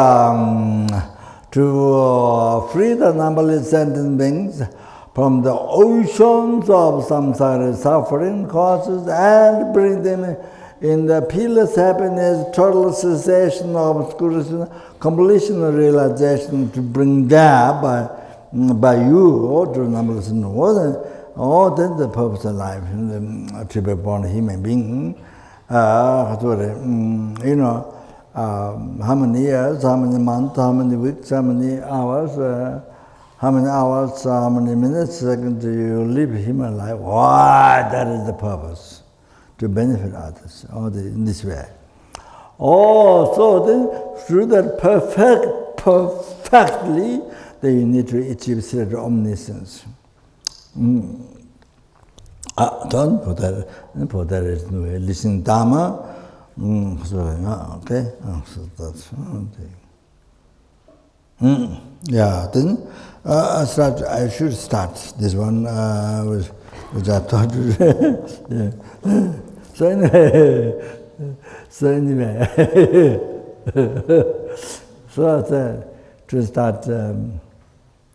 to free the numberless sentient beings from the oceans of samsara suffering causes and bring them in the peerless happiness, total cessation of obscuration, completion of realization to bring there by you or to numberless or then the purpose of life, to be born a human being. How many years, how many months, how many weeks, how many hours, how many minutes, seconds you live human life. Why? That is the purpose, to benefit others, in this way. So then through that perfectly, then you need to achieve state of omniscience. Done for that is listening Dharma. Okay, so that's yeah. Then I should start this one which I thought. Yeah. So anyway, to start.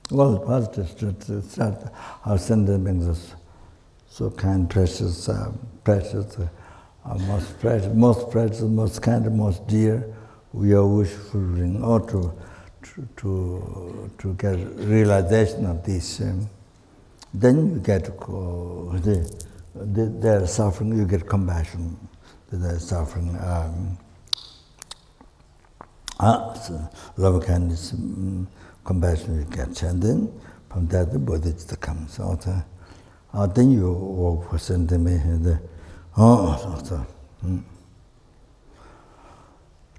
First to start our sentient beings. So kind, precious, most precious, most kind, most dear. We are wishing or to get realization of this. Then you get their suffering. You get compassion to their suffering. So love, kindness, compassion you get, and then from that the bodhicitta comes out. Then you walk for sentiment.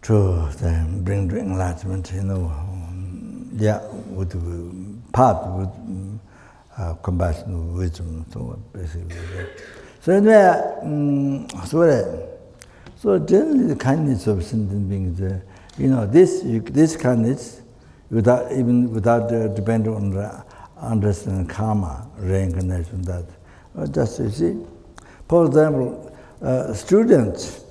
To then bring to enlightenment, with part with compassion, wisdom, so basically. So anyway, so generally the kindness of sentient beings, this kindness, without depending on the understanding karma, reincarnation, that just you see, for example, students,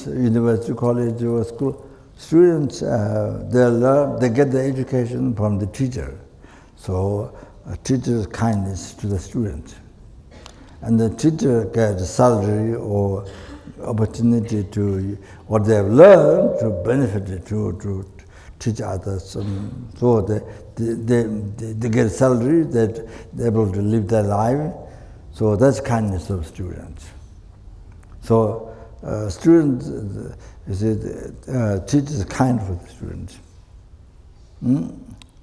university, college, or school, students, they get the education from the teacher. So teacher's kindness to the student. And the teacher gets salary or opportunity to, what they have learned, to benefit, to teach others. So they get salary, that they're able to live their life. So that's kindness of students. So students, teacher is kind for the students.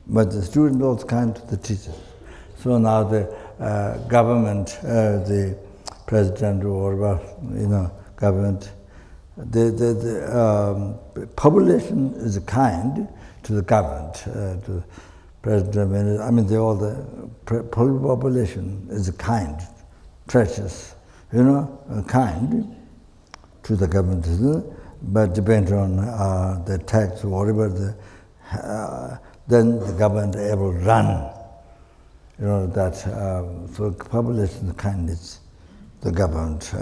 But the student also kind to the teacher. So now the government, the president or government, the population is kind to the government, to the president. I mean, the population is kind, precious, kind to the government, but depends on the tax or whatever, then the government able to run. So population kindness, the government,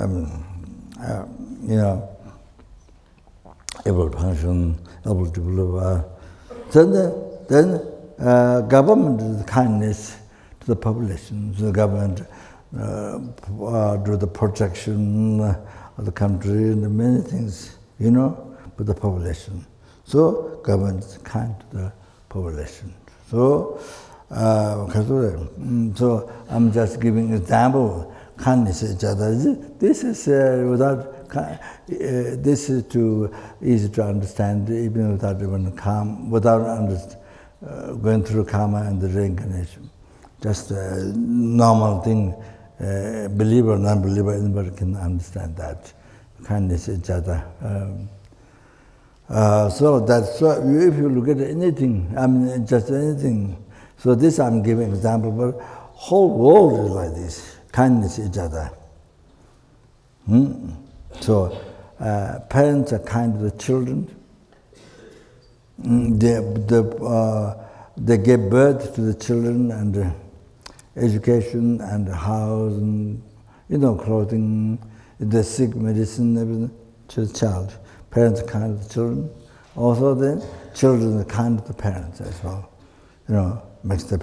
able to function, able to develop. Then government kindness to the population, so the government do the protection of the country and many things, with the population. So government is kind to the population. So I'm just giving example. Kindness each other. This is this is too easy to understand, even without even going through karma and the reincarnation. Just a normal thing. Believer, non-believer, anybody can understand that. Kindness each other. So that's if you look at anything, just anything. So this I'm giving example, but whole world is like this. Kindness each other. So parents are kind to the children. They give birth to the children and education and house and clothing, the sick medicine, everything to the child. Parents are kind to the children. Also, the children are kind to the parents as well. Makes the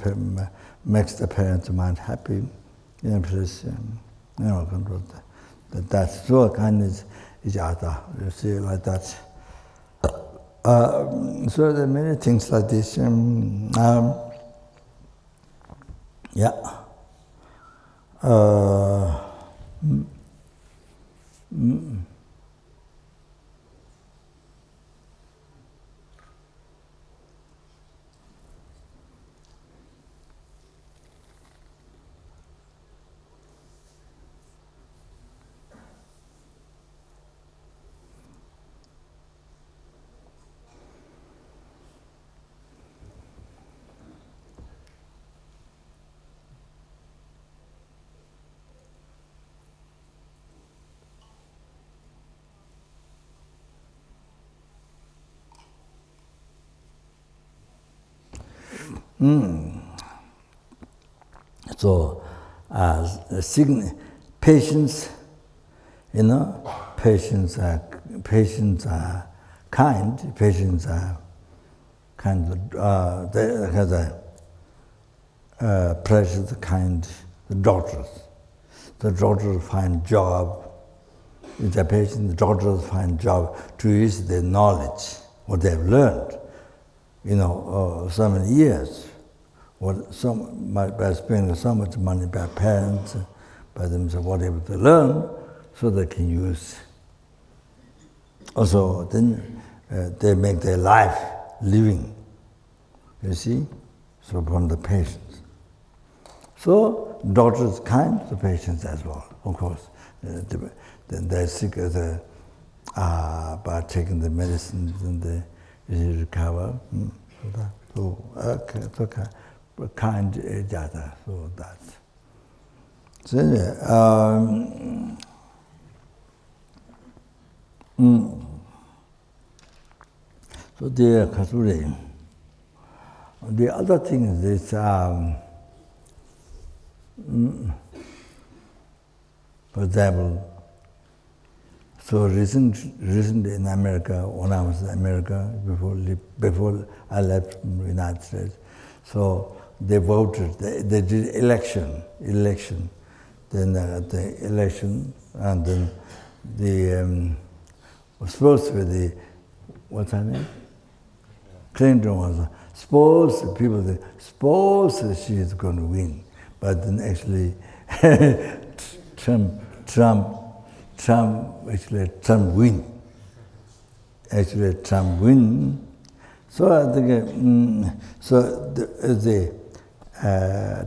parents' mind happy. Plus, control that. That's so kindness each other. You see, like that. So there are many things like this. So, patients, patients are kind. Patients are kind. They have precious kind. The doctors find job. If the patient, the doctors find job to use their knowledge, what they have learned. So many years. By spending so much money by parents, by themselves, whatever they learn, so they can use. Also, then they make their life living. You see? So from the patients. So doctors kind to patients as well, of course. Then they're sick by taking the medicines and they recover. So kind each other. So that's. So anyway, so the Khasuri. The other thing is this, for example, so recently in America, when I was in America, before I left from the United States, so they voted, they did election, then the election, and then the, was supposed to be the, what's her name? Clinton was supposed she is going to win, but then actually Trump win. Actually, Trump win. So I think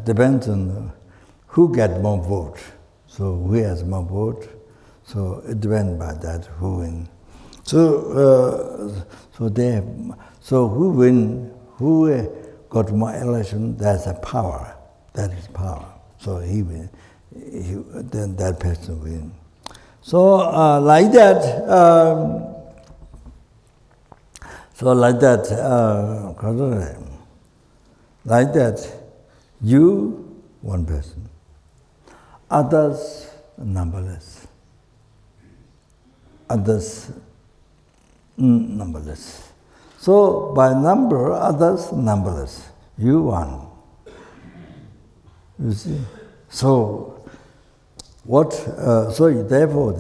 depends on who get more vote. So who has more vote. So it depends by that who win. So who win, who got more election, that's a power. That is power. So he win. Then that person win. So like that. Like that, you one person, others numberless. Others numberless. So by number, others numberless. You one. You see. So what? So therefore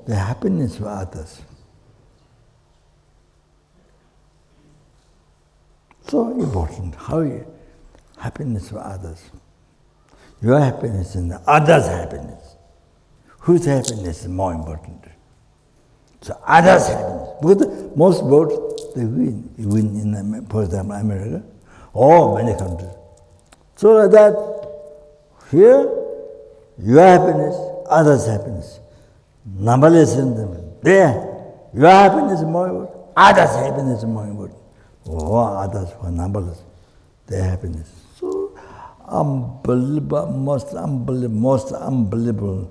the happiness of others. So important. How happiness of others. Your happiness and the others' happiness. Whose happiness is more important? So others' happiness. Because most votes they win. You win in, for example, America or many countries. So like that, here, your happiness, others' happiness. Numberless in them. There, your happiness is more important. Others' happiness is more important. Or others who are numberless, their happiness. So unbelievable, most unbelievable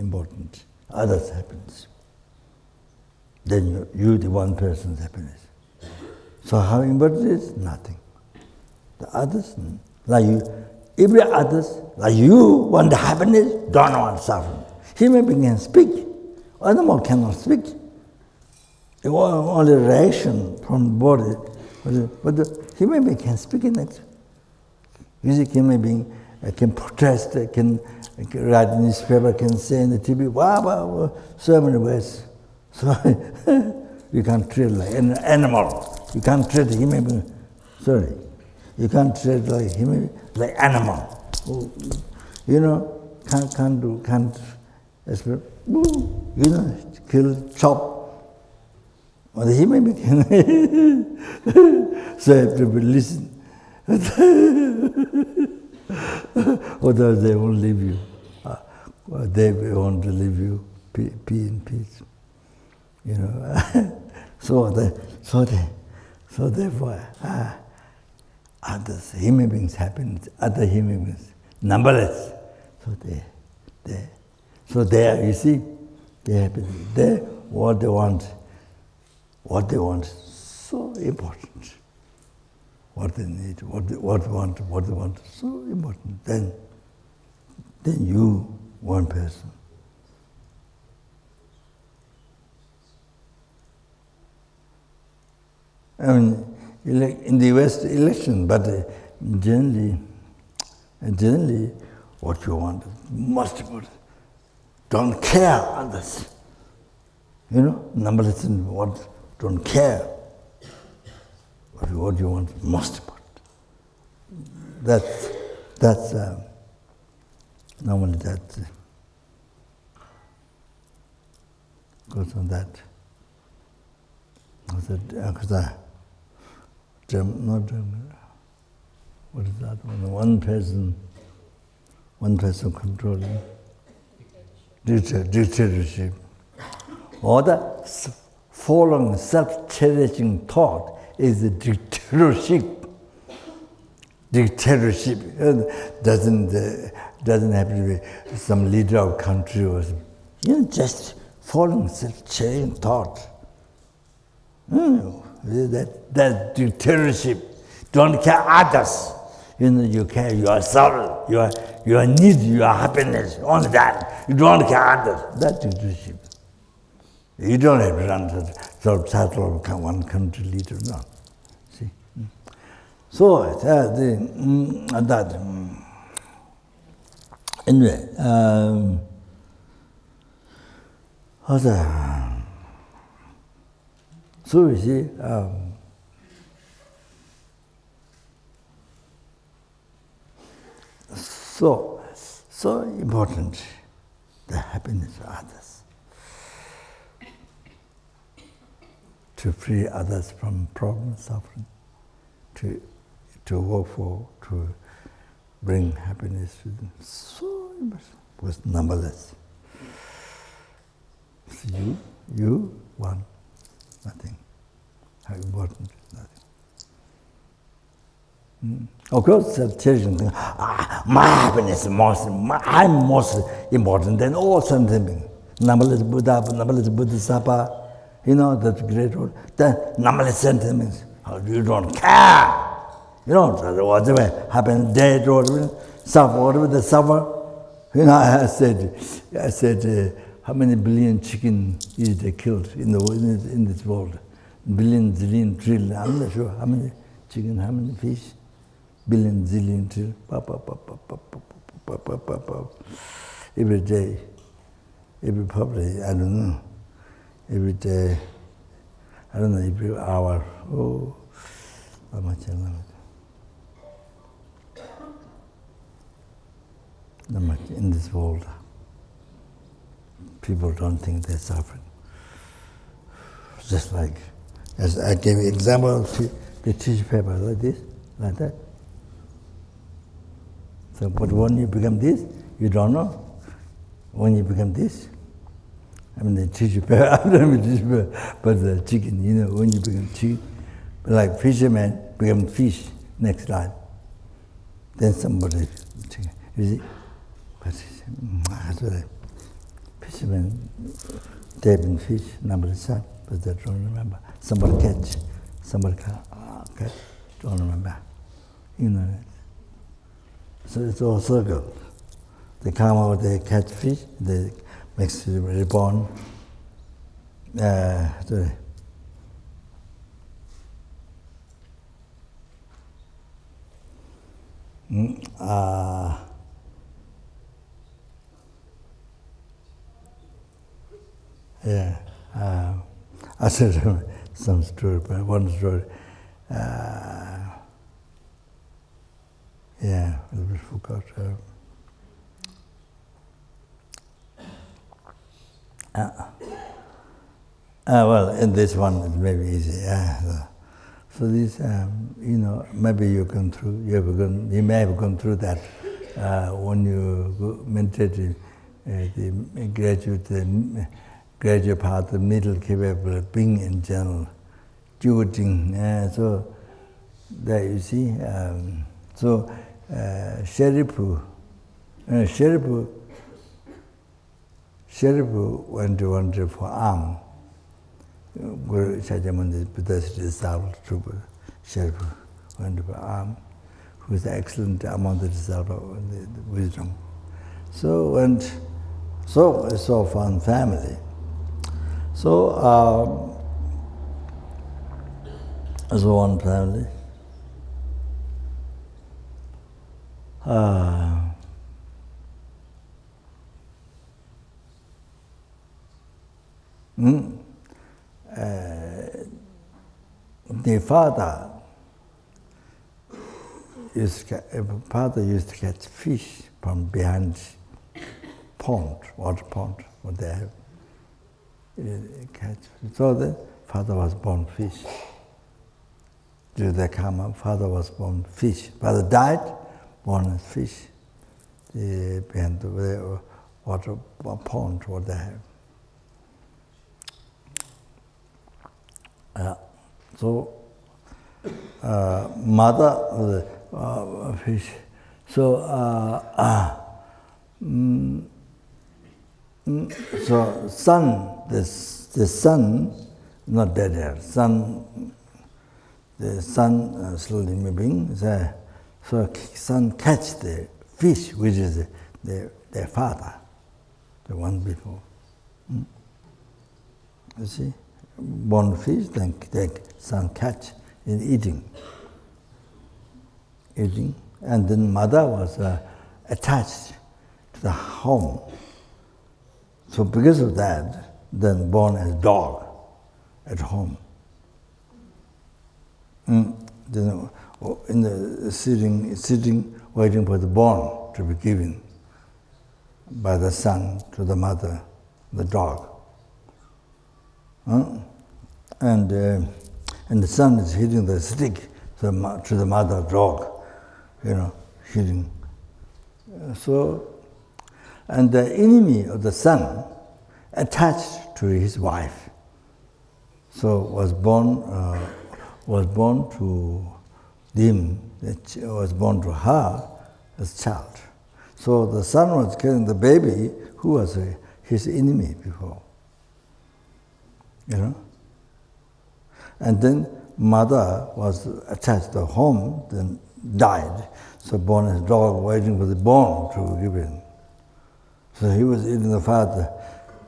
important. Others' happiness. Then you the one person's happiness. So how important is it? Nothing. The others, like you, every others, like you want the happiness, don't want suffering. Human being can speak, animal cannot speak. Only reaction from the body, but the human being can speak in it. You see, human being can protest, can write in newspaper, can say in the TV, wow, so many ways. So you can't treat like an animal. You can't treat a human being. Sorry, you can't treat like human being, like animal. You know, can't, kill, chop. Well, the human being can. So I have to listen. Otherwise they won't leave you. They want to leave you in peace. You know. So therefore, others, human beings happiness, other human beings, numberless. So there, you see, they happiness. There, what they want, so important. What they need, what they want, so important. Then you, one person. I mean, in the West election, but generally, what you want is most important. Don't care others. You know, numberless in what don't care. What you want is most important. That's normally that. focus on that. I said, because not what is that one? One person controlling dictatorship. Or the fallen self-cherishing thought is a dictatorship. Dictatorship doesn't have to be some leader of country or something. Just fallen self-cherishing thought. That dictatorship. Don't care others. You care yourself, your need, your happiness, only that. You don't care others. That's dictatorship. You don't have to run the title of one country leader, no. See? So, anyway, so you see, so important, the happiness of others. To free others from problem, suffering, to work for, to bring happiness to them. So important, was numberless. So you, one, nothing. How important, nothing. Of course, self-cherishing thing. My happiness is I'm most important than all something. Numberless Bodhisattva, that's great role. The numberless sentiments, you don't care. Whatever happens, dead or suffer, whatever they suffer. I said, how many billion chicken is they killed in this world? Billion, zillion, trillion. I'm not sure how many chicken, how many fish. Billion, zillion, trillion. Every day, probably, I don't know. Every day, I don't know, every hour. Oh, how much? Not much in this world. People don't think they're suffering. Just like, as I gave an example, they teach paper like this, like that. So, but when you become this, you don't know. When you become this, they teach you paper, but the chicken, when you become chicken, like fisherman become fish next life. Then somebody, chicken, you see? But fisherman, dead in fish, number of sun, but they don't remember. Somebody catch, don't remember. So it's all circle. They come out, they catch fish, they mix it reborn. I said some story, but one story. I forgot. Well, in this one it may be easy. So this, maybe you may have gone through that when you meditate the graduate part, the middle capable being in general, doing. So there you see. So Sheripu went for arm. Guru Shakyamuni Buddha's disciple, Trooper Sheripu went for arm, who is excellent among the disciples of the wisdom. So it's so fun family. So as one family. The father used to catch fish from behind water pond, what they have. catch. So the father was born fish. Due to the karma, father was born fish. Father died, born as fish. Behind the water pond, what they have. So, mother was a fish. So, so son, the son, not dead here. Son, the son slowly moving. So son catch the fish, which is their father, the one before. You see, born fish, then the son catch in eating, and then mother was attached to the home. So because of that, then born as dog at home. Then in the sitting, waiting for the born to be given by the son to the mother, the dog. And the son is hitting the stick to the mother dog, hitting. So, and the enemy of the son attached to his wife, so was born to him, was born to her as child. So the son was carrying the baby who was his enemy before. And then mother was attached to home, then died. So born as dog, waiting for the bone to give him. So he was eating the father.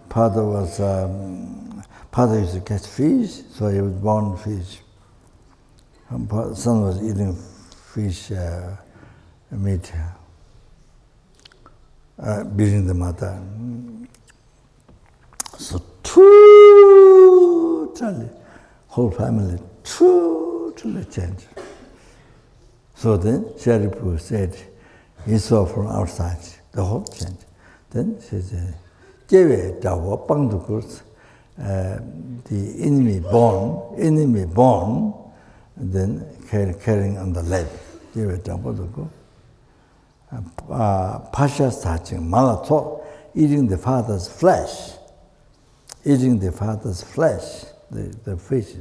Father used to catch fish, so he was born fish. Son was eating fish meat, beating the mother. So totally, whole family totally changed. So then Sharipu said, he saw from outside the whole change. Then she said, the enemy born, then carrying on the leg. Pasha starting malato, eating the father's flesh, the fish,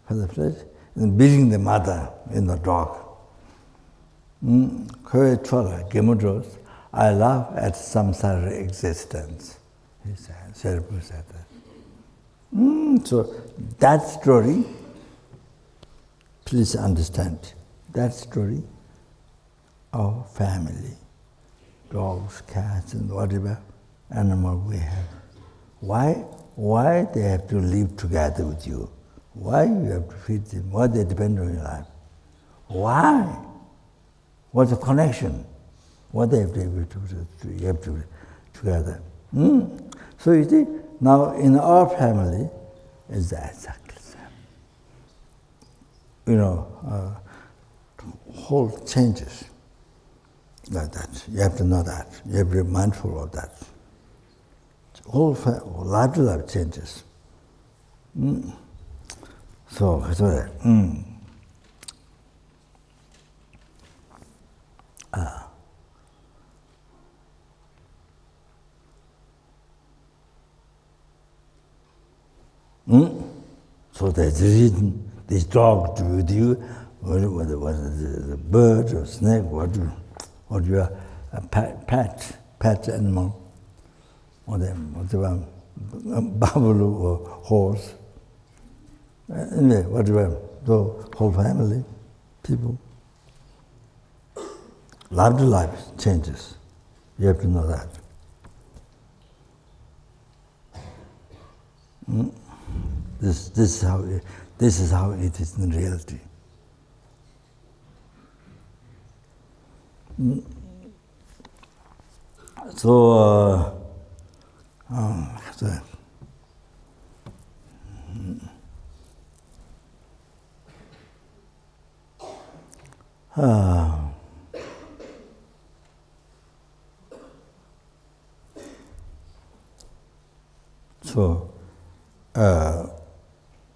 father's flesh, and beating the mother in the dog. I laugh at samsara existence, he said. Sharipu said that. So that story, please understand, that story, our family, dogs, cats, and whatever animal we have. Why they have to live together with you? Why you have to feed them? Why they depend on your life? Why? What's the connection? What they have to be together. So you see, now in our family, is exactly the same. Whole changes like that. You have to know that. You have to be mindful of that. Whole life to life changes. So so there's a reason this dog with you, whether it was a bird or snake, what you are, a pet animal, whatever, buffalo or horse. Anyway, whatever, the whole family, people. Life to life changes. You have to know that. This is how it is in reality. So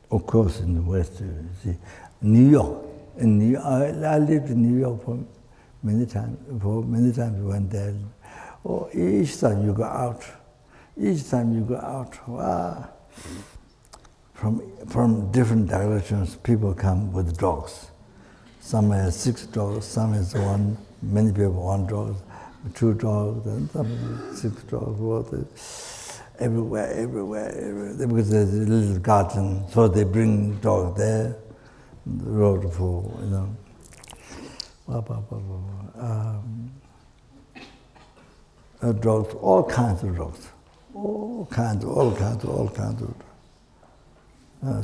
of course, in the West, you see, New York. In New York, I lived in New York for many times. We went there. Oh, each time you go out, wow, from different directions, people come with dogs. Some has 6 dogs, some has 1. Many people 1 dog, 2 dogs, and some 6 dogs. Everywhere. Because there's a little garden, so they bring dogs there. The road for, dogs, all kinds of dogs, all kinds of dogs.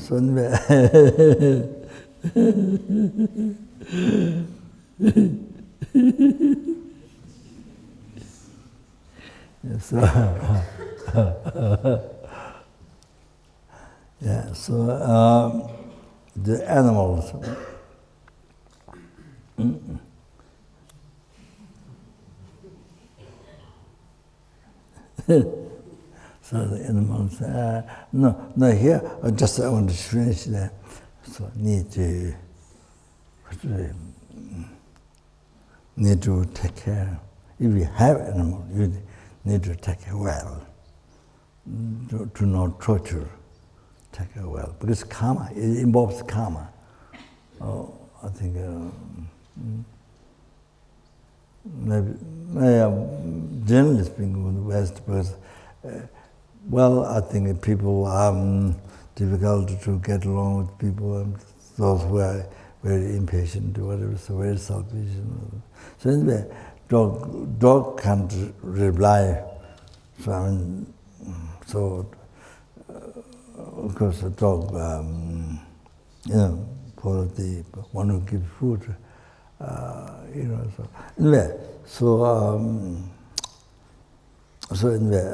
So anyway, so the animals. So the animals. No. Here, I want to finish there. So need to take care. If you have animal, you need to take care well. To not torture. Take care well, because karma, it involves karma. Oh, I think maybe generally speaking in the West, because I think people are difficult to get along with people, and those who are very impatient or whatever, so very selfish. So anyway, dog can't reply. So of course, a dog, for the one who gives food, So anyway,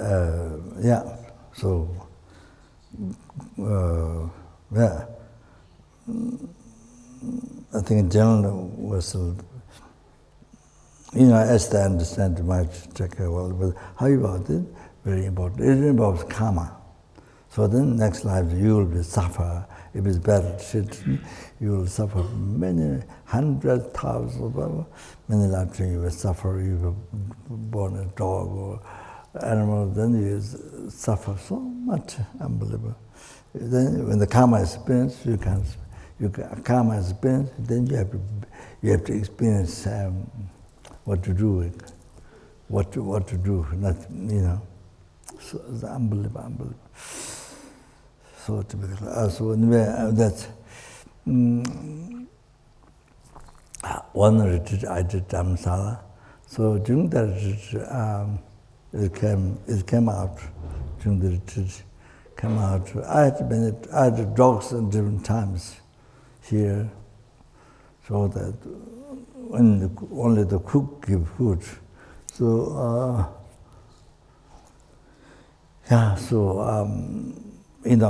I think in general was, as I understand, might take care well, but how about it? Very important. It involves karma. So then next life you will be suffer. If it's bad shit, you will suffer many hundreds, thousands, many lives you will suffer. You will born a dog or animal, then you suffer so much, unbelievable. Then when the karma is experienced, karma is experienced, then you have to experience what to do, what to do, not, So it's unbelievable. So typical. So anyway, that's one retreat I did Dharamsala. So during that retreat, it came out during the retreat. I had dogs at different times here, so that when only the cook give food. So so only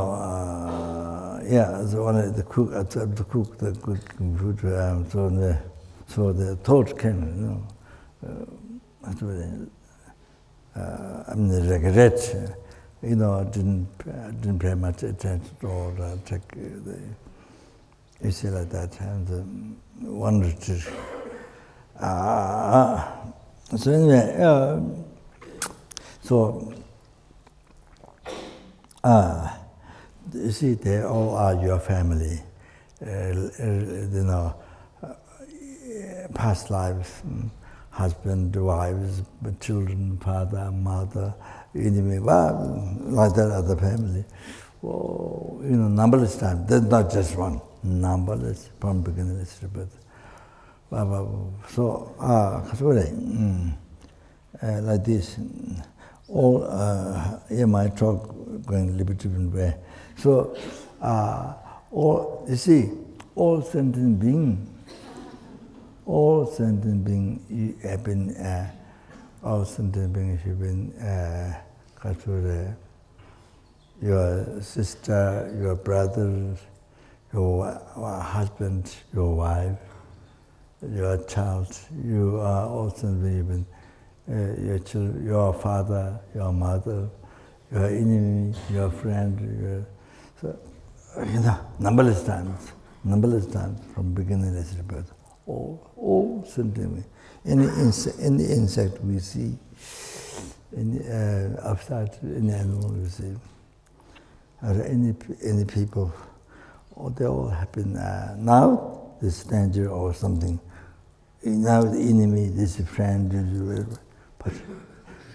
the cook, the cook food. So the thought came, regret. Didn't pay much attention or take the issue like that, and one retreat. So anyway, you see, they all are your family. Past lives, husband, wives, children, father, mother, enemy, like that other family. Oh, numberless times. There's not just one. Numberless from beginning to birth. So, like this. All in my talk going a little bit different way. So, all sentient beings have been. All sentient beings have been. Your sister, your brother, your husband, your wife, your child. You are all sentient beings. Your children, your father, your mother, your enemy, your friend. So, numberless times from beginningless rebirth, all sentient, any insect we see, outside any animal we see, or any people, they all happen. Now this danger or something. Now the enemy, this friend, but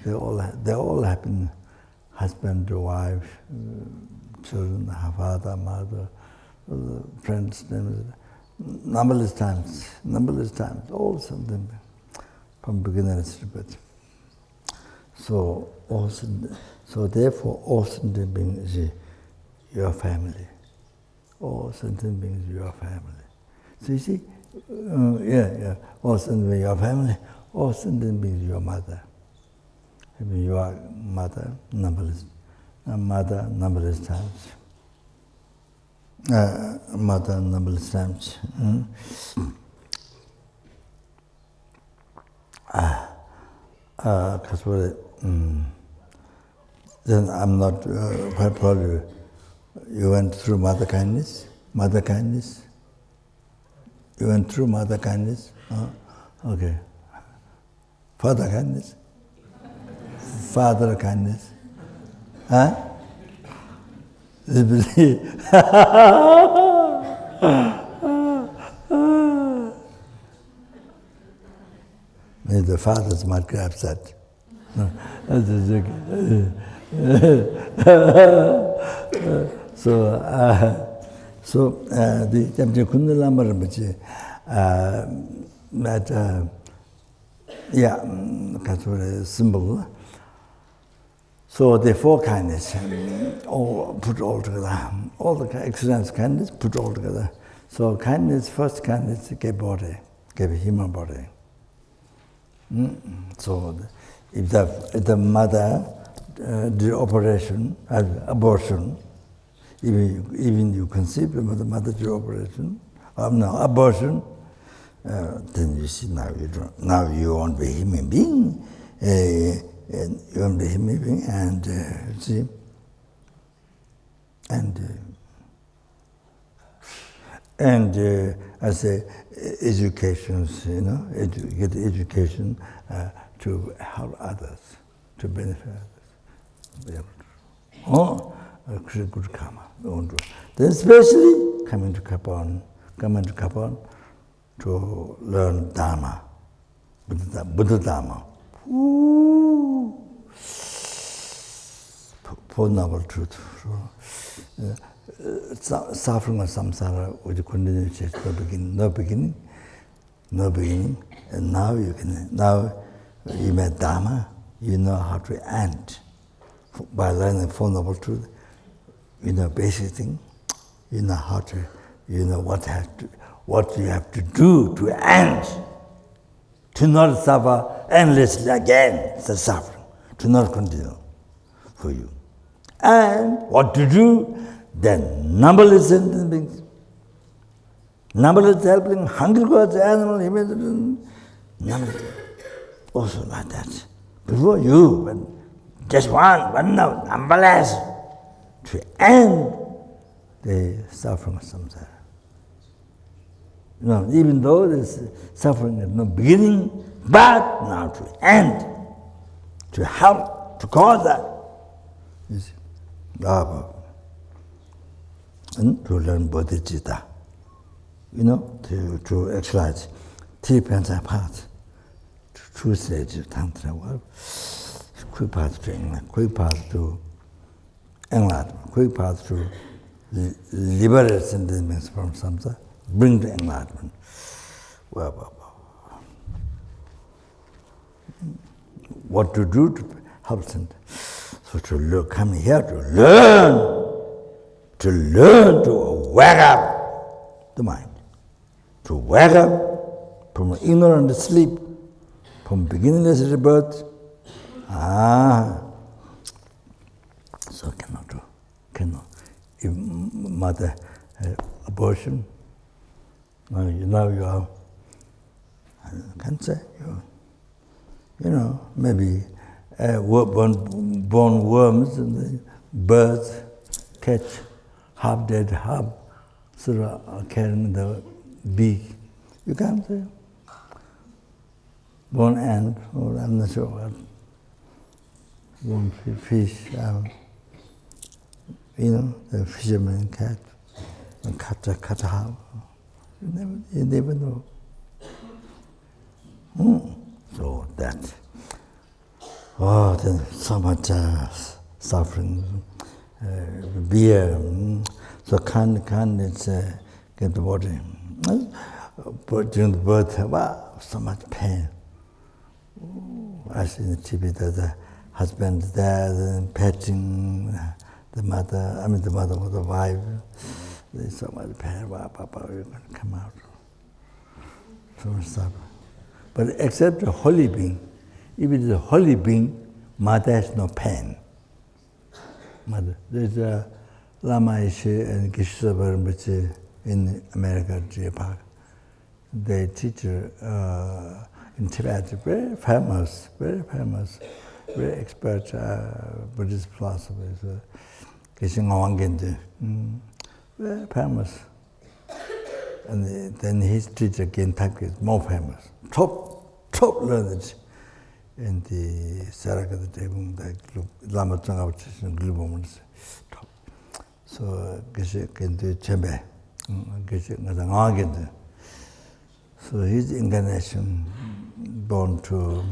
they all happen. Husband, wife, children, father, mother, friends, numberless times, all something from beginner's rebirth. So therefore, all sentient beings is your family. All sentient beings is your family. So you see, all sentient beings your family. All sentient beings your mother. Your mother, numberless times. Mother, numberless times. Then I'm not quite proud. You went through mother kindness. You went through mother kindness. Okay. Father kindness. Father kindness. Huh? Maybe the fathers might get upset. No, that's a joke. So the Khunu Rinpoche, that that's what a symbol. So the four kindness, all put all together, all the excellence kindness put all together. So kindness, first kindness gave body, gave human body. So if the mother did operation, abortion, even you conceive the mother did operation, abortion, then you see now you won't be human being. You won't be human being, and see, and I say educations, get education to help others, to benefit others. Good karma. Then especially coming to Kopan to learn Dharma, Buddha Dharma. Four Noble Truth. Suffering of samsara with continuation, no beginning, and now you met Dharma, you know how to end. By learning Four Noble Truth, you know basic thing, you know how to, you know what you have to do to end. To not suffer endlessly again, the suffering, to not continue for you. And what to do? Then numberless sentient beings, numberless helping, hungry gods, animal, human, numberless. Also like that. Before you, just one now, numberless, to end the suffering of samsara. Even though this suffering has no beginning, but now to end, to help, to cause that. You see? And to learn bodhicitta, to exercise three principal paths, two stages of Tantra work, quick path to enlightenment, quick path to liberate sentient beings from samsara, bring to enlightenment. What to do to help them? So to come here to learn to wake up the mind, to wake up from ignorant sleep, from beginningless rebirth. So cannot. If mother abortion, now you are, can't say, maybe born worms and the birds catch half dead, half sort of carrying the beak. You can't say. One ant, or I'm not sure what. One fish, the fisherman cat, cut half. You never know. So that. Oh, then so much suffering, beer. So can't it's get the body. But during the birth, wow, so much pain. As in the TV, the husband there, the petting the mother or the wife. There's so much pain. Wow, Papa, you're going to come out. So much suffering. But except the holy being, if it is a holy being, mother has no pain. Mother. There's a Lama Ishe and Geshe Rinpoche in America, Nepal. They teach in Tibet, very famous, very expert Buddhist philosophers. Geshe Ngawangende, very famous. And then his teacher, Gentak, is more famous. Top learned in the Saraka, the Lama Tsangha, which is in Glubomans. Top. So, Geshe Kente Chembe, Geshe Ngawangende. So his incarnation, born to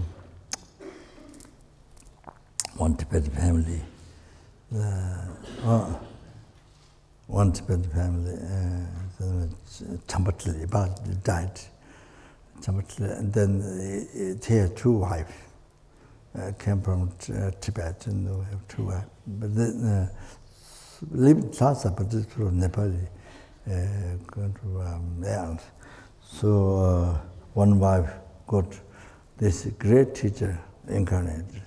one Tibetan family, one Tibetan family, Chambatli, about died. Chambatli, and then he had two wives, came from Tibet, and we have two wives. But then, lived in Lhasa, but this was Nepali, going to So one wife got this great teacher incarnated.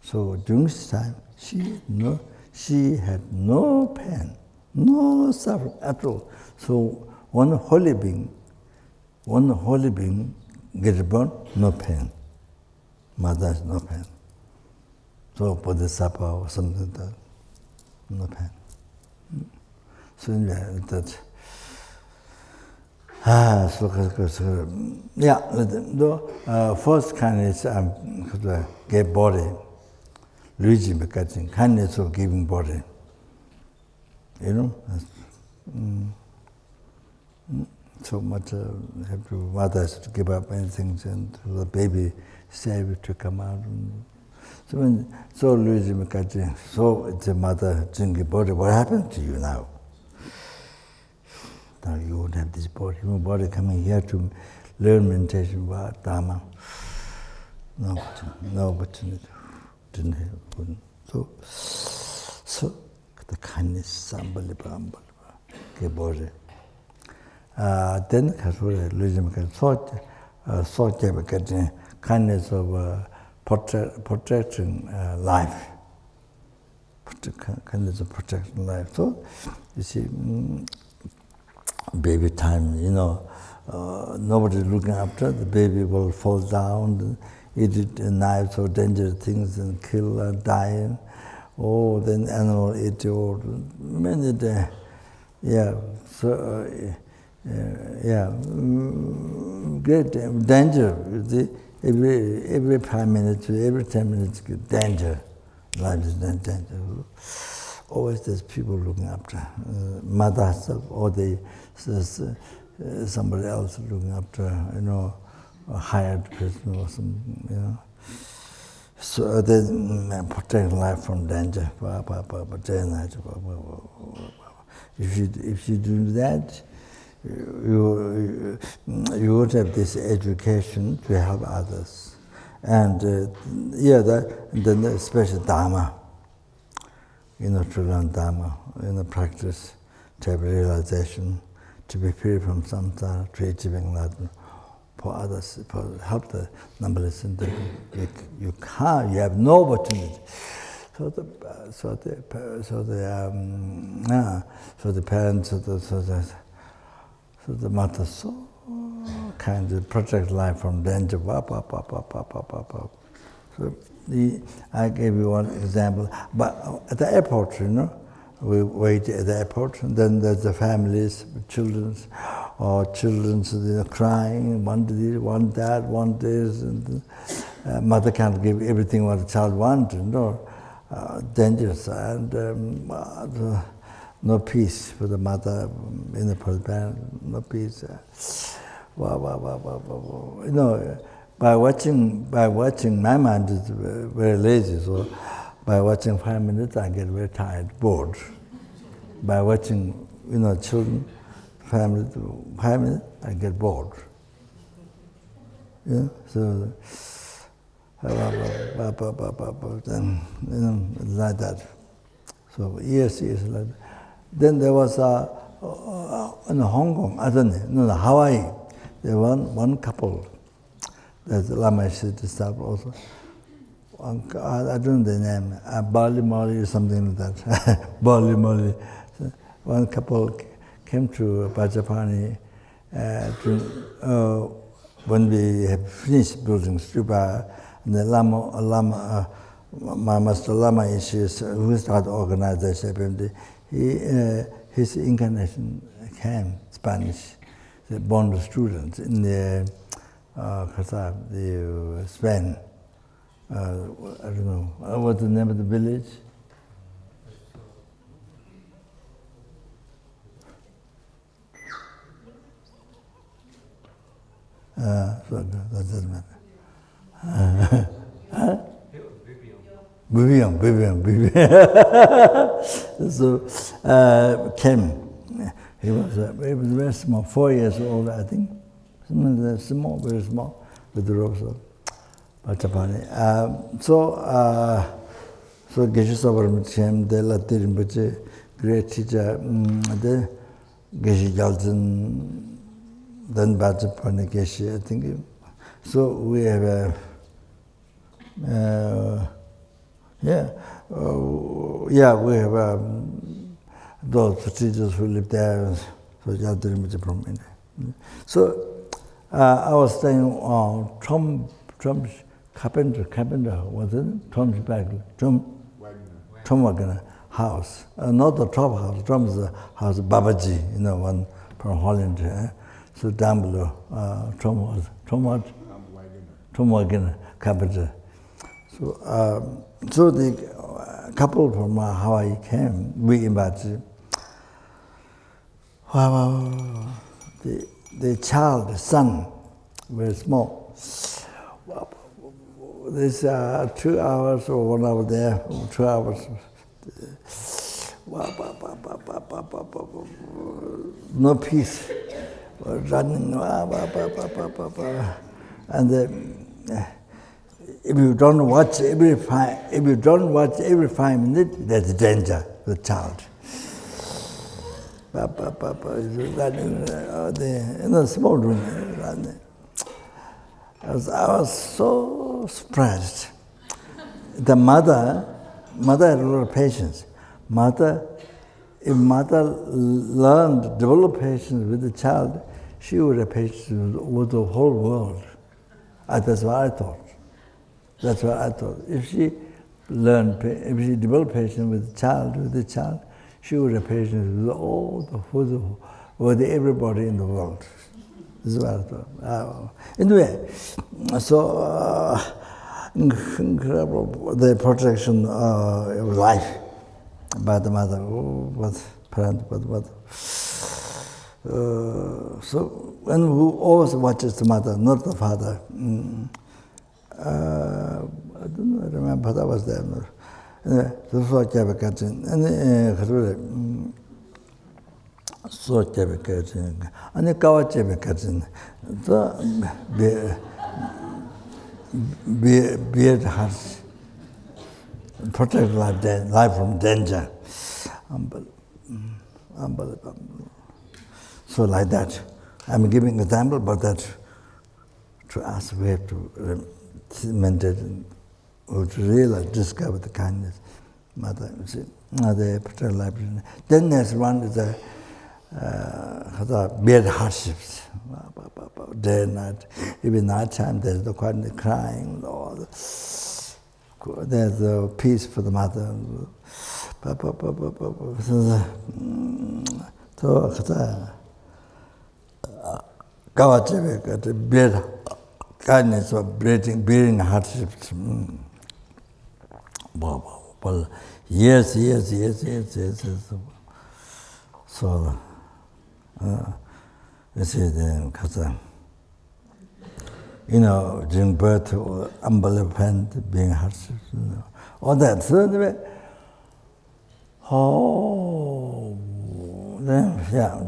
So during this time, she had no pain, no suffering at all. So one holy being gets born, no pain. Mother has no pain. So Bodhisattva or something like that, no pain. So that. Yeah, the first kind is get body, Luigi Mekachin, kindness of giving body. So much have to mothers to give up anything and the baby saved to come out. So Luigi Mekachin, so it's a mother Jingi body. What happened to you now? Now you would have this body, your body coming here to learn meditation about Dharma. No opportunity. Didn't have. So the kindness, Sambalipa, ke body. Then Kasura, Luigi so kindness of protecting life. Kindness of protecting life. So you see. Baby time, nobody looking after, the baby will fall down, eat knives or dangerous things and kill and die. Oh, then animal eat or many days. Yeah, so, great danger. Every 5 minutes, every 10 minutes, danger. Life is danger. Always there's people looking after. Mother herself or somebody else looking after, a hired person or something, So they protect life from danger. If you do that, you would have this education to help others. And then especially Dharma. To learn Dharma, practice, to have realization, to be free from samsara, to achieve enlightenment for others, for help the numberless. You can't, you have no opportunity. So the parents, so the mother, so kind of protect life from danger. So I gave you one example, but at the airport, we wait at the airport, and then there's the families, children's crying, want this, want that, want this, and mother can't give everything what the child wants, dangerous, and no peace for the mother in the parent, no peace. By watching, my mind is very lazy, so by watching 5 minutes, I get very tired, bored. By watching, children, 5 minutes, I get bored. Yeah, so then, like that. So years like that. Then there was in Hong Kong, Hawaii, there was one couple. There's Lama City staff also. I don't know the name, Bali Mali or something like that. Bali Mali. So one couple came to Pachapani when we had finished building stupa, and the Master Lama Ishis, who started organizing FPMT, his incarnation came, Spanish, the bond students in the Spain. I don't know, what's the name of the village? So that doesn't matter. Vivian. So came. He was very small, 4 years old, I think. Small, very small, with the ropes of Pachapani. So Geshe Sabaram came, the LZR Rinpoche, great teacher, the Geshe Gyaltsen, then Pachapani Geshe, I think. So we have we have those teachers who live there, so LZR Rinpoche from India. So I was staying on Trump's carpenter, was it? Trump's back, Trump Wagner house. Not the Trump house, Trump's house, Babaji, one from Holland. So down below, Trump Wagner, carpenter. So the couple from Hawaii came, we invited. The child, the son, very small. This 2 hours or 1 hour there, 2 hours. No peace. Running. And if you don't watch every 5 minutes, there's danger to the child. In a small room. I was so surprised. The mother had a lot of patience. If mother learned, developed patience with the child, she would have patience with the whole world. That's what I thought. If she developed patience with the child, she would have patience with everybody in the world. This is what I thought. Anyway, so incredible, the protection of life by the mother, parent, by the mother. So, and who always watches the mother, not the father. I don't remember that was there. So and beard hearts protect life from danger. Unbelievable. So like that, I'm giving an example, but that to us we have to meditate or to realize, discover the kindness. Mother, protect life. Then there's one is beard hardships, day and night. Even night time, there's the quiet crying. There's the peace for the mother. So, Kawachebe got a bear kindness of bearing hardships. Well, yes. So, this is the Kasa. Giving birth to unbelievable being hardships. All that. So,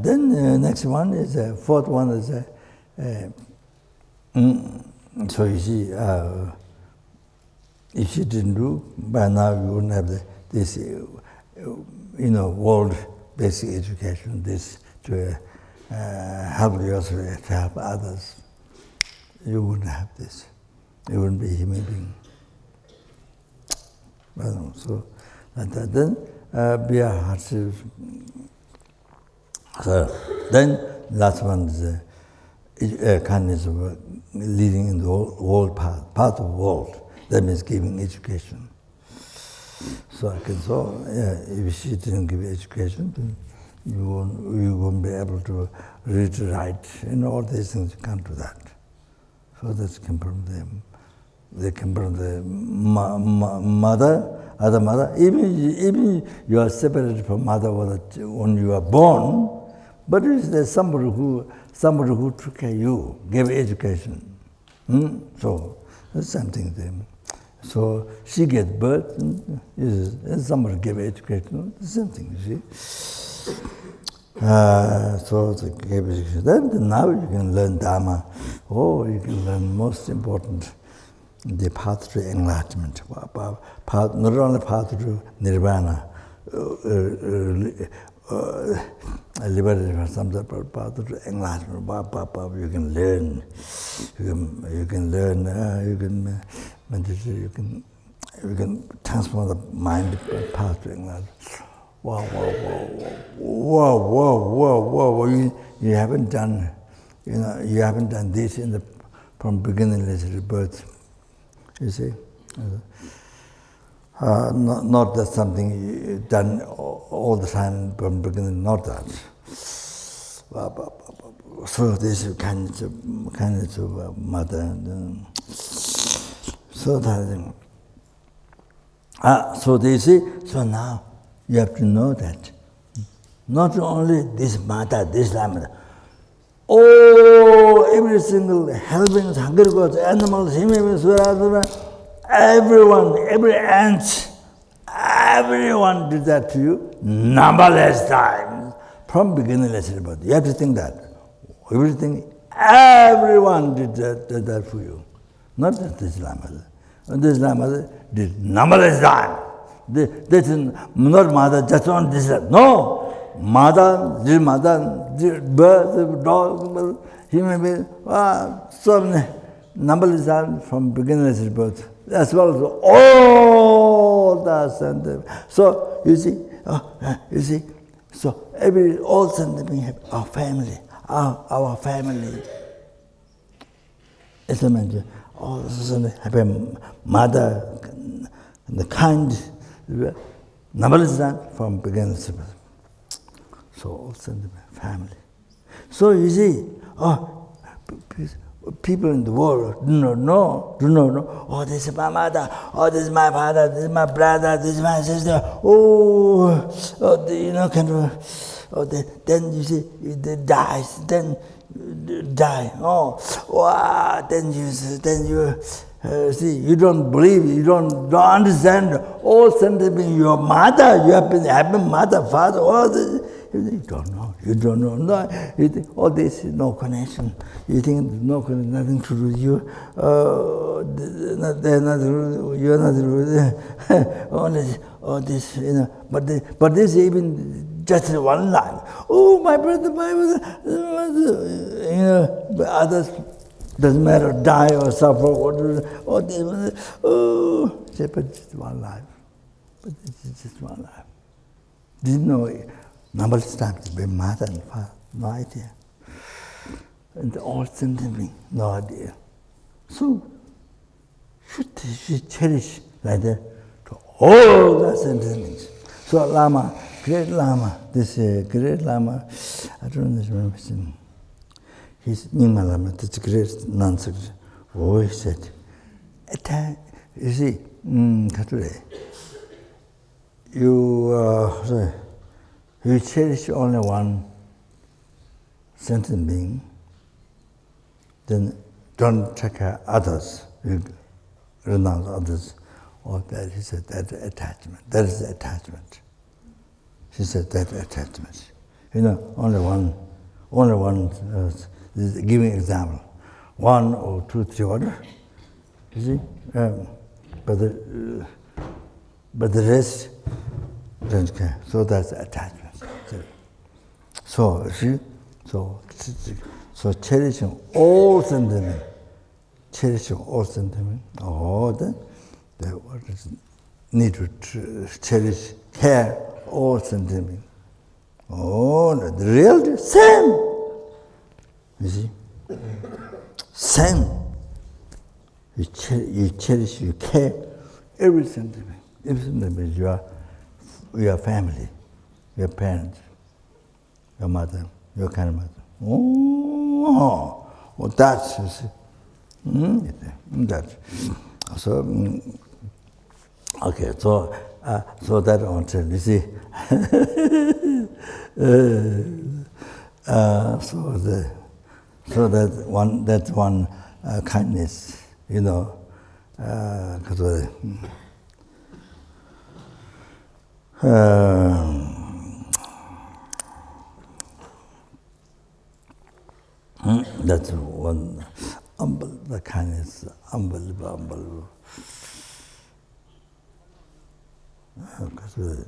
then next one is fourth one is so you see, if you didn't do, by now you wouldn't have this world basic education, this to help yourself, to help others. You wouldn't have this. You wouldn't be a human being. So then be a hardship. So then last one is kindness of leading in the whole part of the world. That means giving education. So if she didn't give education, then you won't be able to read, write, all these things. You can't do that. So that's come from them. They come from the mother, other mother. Even you are separated from mother when you are born, but there's somebody who took care of you, gave education. So that's something them. So she gets birth, and somebody gave education. The same thing, you see. So they gave education. Then now you can learn Dharma. You can learn most important, the path to enlightenment. Not only path to nirvana, liberated from something, but path to enlightenment. You can learn. You can learn. You can meditate. You can transform the mind path to enlightenment. Wow! You haven't done, you haven't done this from beginning to birth. You see, not that something you done all the time from beginning. Not that. So this kind of mother. So that. So they say. So now. You have to know that not only this mata, this lamata, every single helping, hungry gods, animals, humans, everyone, every ant, everyone did that to you numberless times from beginning. You have to think that everyone did that for you, not just this lamata. This lamata did numberless times. This is not mother, just on this. No! Mother, bird, dog, human being, so many numberless times from beginning to birth, as well as all the sentient. So, you see, so all sentient beings have our family, our family. As I mentioned, all sentient have a mother, the kind, numberless times from beginning to birth. So also in the family. So you see, people in the world do not know, this is my mother, this is my father, this is my brother, this is my sister, then you see, they dies, then die, then you see, you don't believe, you don't understand all sentiment. Your mother, you have been mother, father, all this. You don't know. No, you think all this is no connection. You think no connection, nothing to do with you. They're not rude, you're not rude. all this, But this even just one line. My brother, but others. Doesn't matter, die or suffer, but just one life. But it's just one life. Didn't know numberless times to be mother and father, no idea. And all sentient, no idea. So, should cherish like that to all the sentient beings. So Lama, great Lama, this great Lama, I don't remember his name. He's Nyingma Lama, this great non-secretary. Oh, he said, you see, you cherish only one sentient being, then don't take care others, you renounce others. Or that, he said, that attachment, that is the attachment. She said, that attachment. Only one, giving example. 1 or 2, 3 order, you see? But the rest don't care. So that's attachment. So cherishing all sentiment, they need to cherish, care all sentiment. Oh, the reality, same. You see? Same. You cherish, you care every sentiment. Every sentiment, your family, your parents, your mother, your grandmother. Oh, that's, you see. That. So, okay, so that I want to tell you, see. So that's one kindness, because that's one the kindness, unbelievable. Because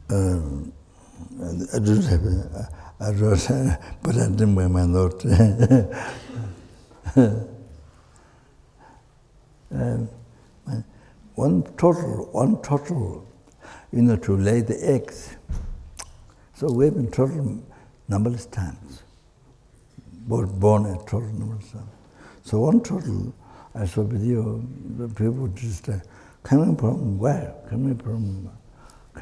I don't have I wrote, but I didn't wear my note. One total, to lay the eggs. So we've been total numberless times. Born at total numberless times. So one total, I saw with you, the people just coming from where? Coming from I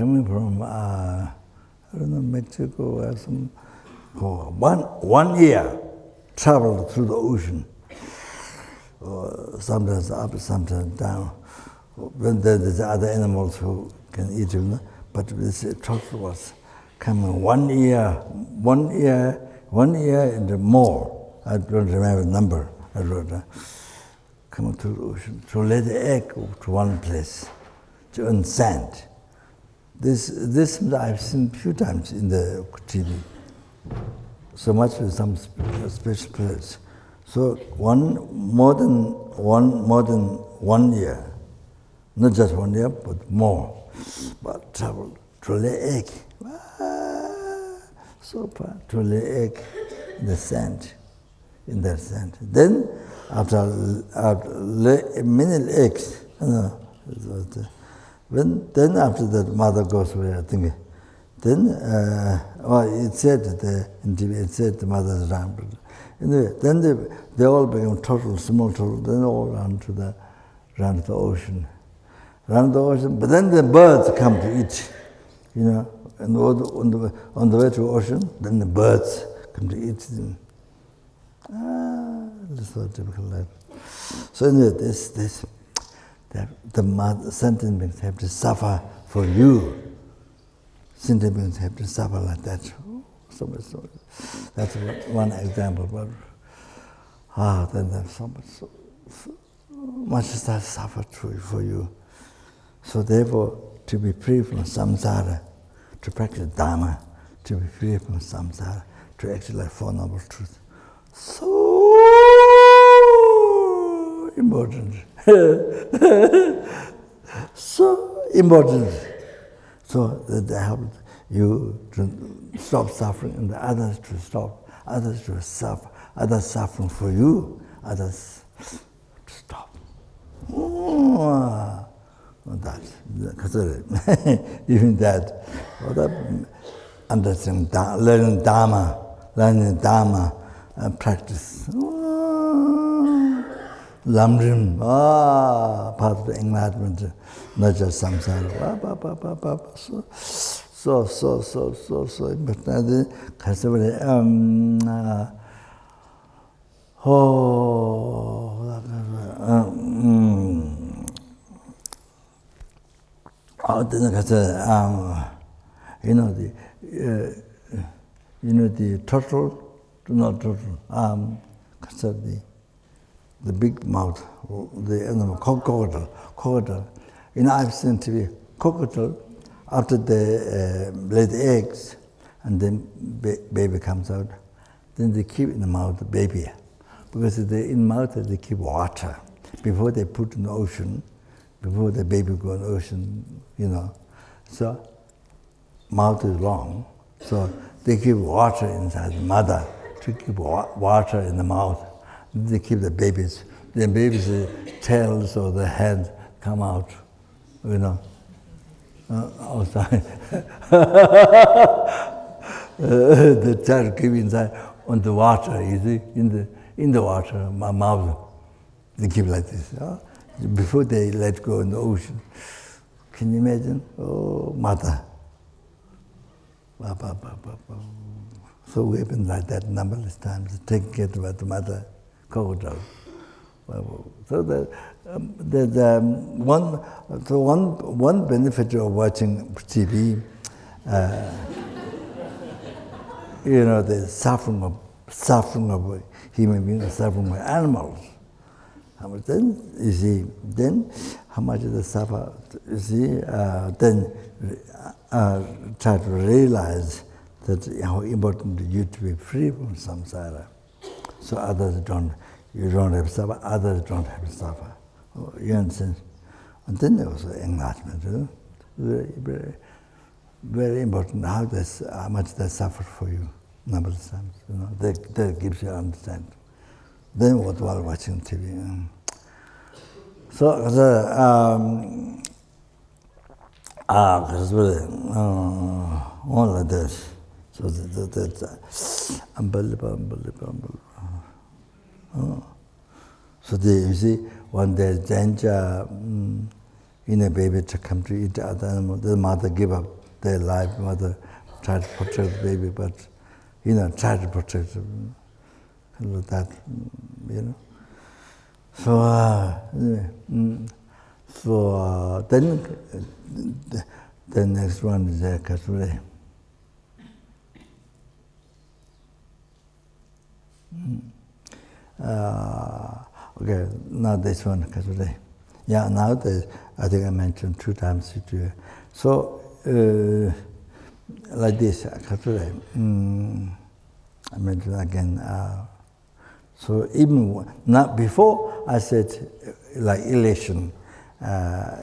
don't know, Mexico or some. One year traveled through the ocean, sometimes up, sometimes down. Then there's other animals who can eat it, but this total was coming 1 year and more. I don't remember the number. I wrote coming through the ocean to lay the egg to one place, on sand. This I've seen a few times in the TV. So much with some special place. So more than 1 year, not just 1 year, but more. But travel to lay egg. So far to lay egg in the sand, Then after many eggs, then after that mother goes away, I think. Then, it said in TV, it said the mother's around. Anyway, then they all become small total, then all run to the ocean. Run the ocean, but then the birds come to eat, and on the way to the ocean, then the birds come to eat them. That's so typical life. So anyway, the sentient beings have to suffer for you. Sentient beings have to suffer like that. So much. That's one example. But then there's so much that suffer for you. So therefore, to be free from samsara, to practice Dharma, to be free from samsara, to actually like Four Noble Truths. So important. So important. So that they help you to stop suffering and the others to stop, others to suffer, others suffering for you, others to stop. Because even that, understanding, learning Dharma, practice. Lamrim, part of the enlightenment, not just samsara. So important. The turtle, not turtle, the big mouth, the animal, crocodile. I've seen TV, crocodile, after they lay the eggs, and then baby comes out, then they keep in the mouth the baby, because in the mouth they keep water before they put in the ocean, before the baby go in the ocean, So mouth is long, so they keep water inside the mother to keep water in the mouth. They keep the baby's tails or the head come out, outside. The child keep inside on the water, you see, in the water, my mouth. They keep like this, before they let go in the ocean. Can you imagine? Oh, mother. So we've been like that numberless times, taking care of the mother crocodile. So there's one benefit of watching TV, the suffering of human beings, suffering of animals. Then you see, how much they suffer. You see, then try to realize that how important it is to be free from samsara. So you don't have to suffer, others don't have to suffer. You understand? And then there was enlightenment, very, very important how much they suffer for you, numberless times. That gives you understanding. Then while watching TV. So all like this. So that's unbelievable. So you see, when there's danger in a baby to come to eat other animal, the mother give up their life, mother try to protect the baby, but try to protect them. That, So then the next one is Kasure. Okay, now this one, Kasure. Yeah, now I think I mentioned 2 times. So, like this, Kasure. I mentioned again. So even not before, I said, like elation,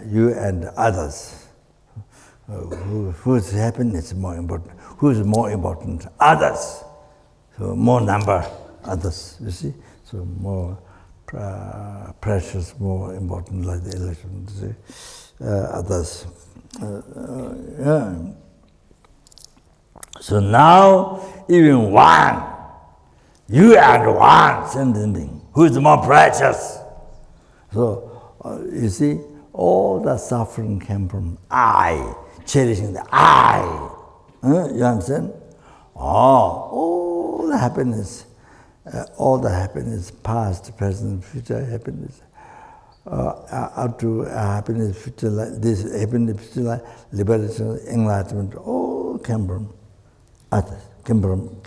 you and others. Whose happiness is more important? Who is more important? Others. So more number, others, you see? So more precious, more important, like the elation, you see? Others. Yeah. So now, even one, you and one sentient being, who is more precious? So, you see, all the suffering came from I, cherishing the I. You understand? All the happiness, past, present, future happiness, up to happiness, future life, this happiness, future life, liberation, enlightenment, all came from others, came from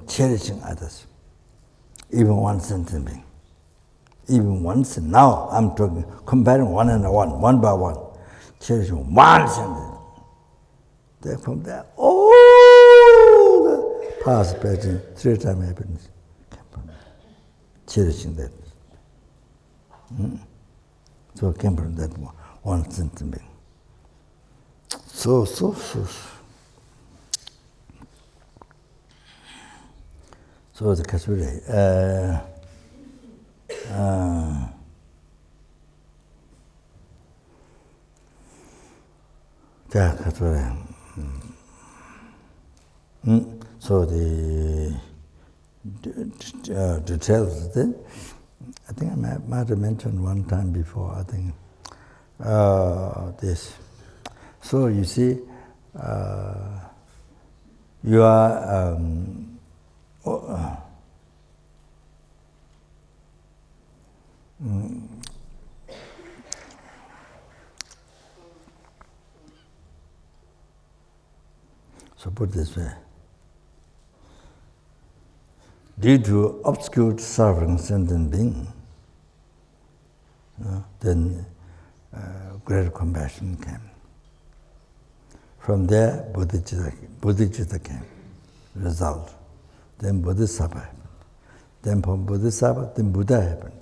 cherishing others, even one sentient being. Even once, now I'm talking, comparing one and one by one, cherishing one sentient. Then from there, all the past, present, 3 times happiness came from cherishing that. So it came from that one sentient being. So. So the Kasure. So the details. Then I think I might have mentioned one time before. I think this. So you see, you are. So put this way. Due to obscure suffering sentient being, then great compassion came. From there, Bodhicitta came, result. Then Bodhisattva happened. Then from Bodhisattva, then Buddha happened.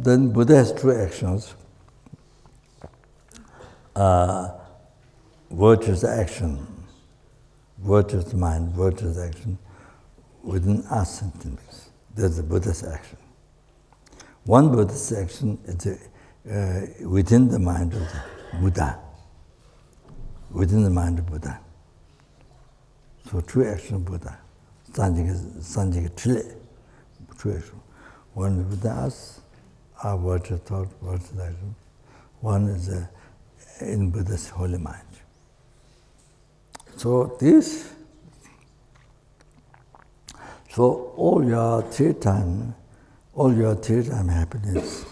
Then Buddha has two actions. Virtuous action, virtuous mind, virtuous action within us sentient beings. That's the Buddha's action. One Buddha's action is within the mind of the Buddha. Within the mind of Buddha. So two actions of Buddha. Sanjika Chile. Two actions. One is within us, our virtuous thought, virtuous action. One is in Buddha's holy mind. So all your three-time happiness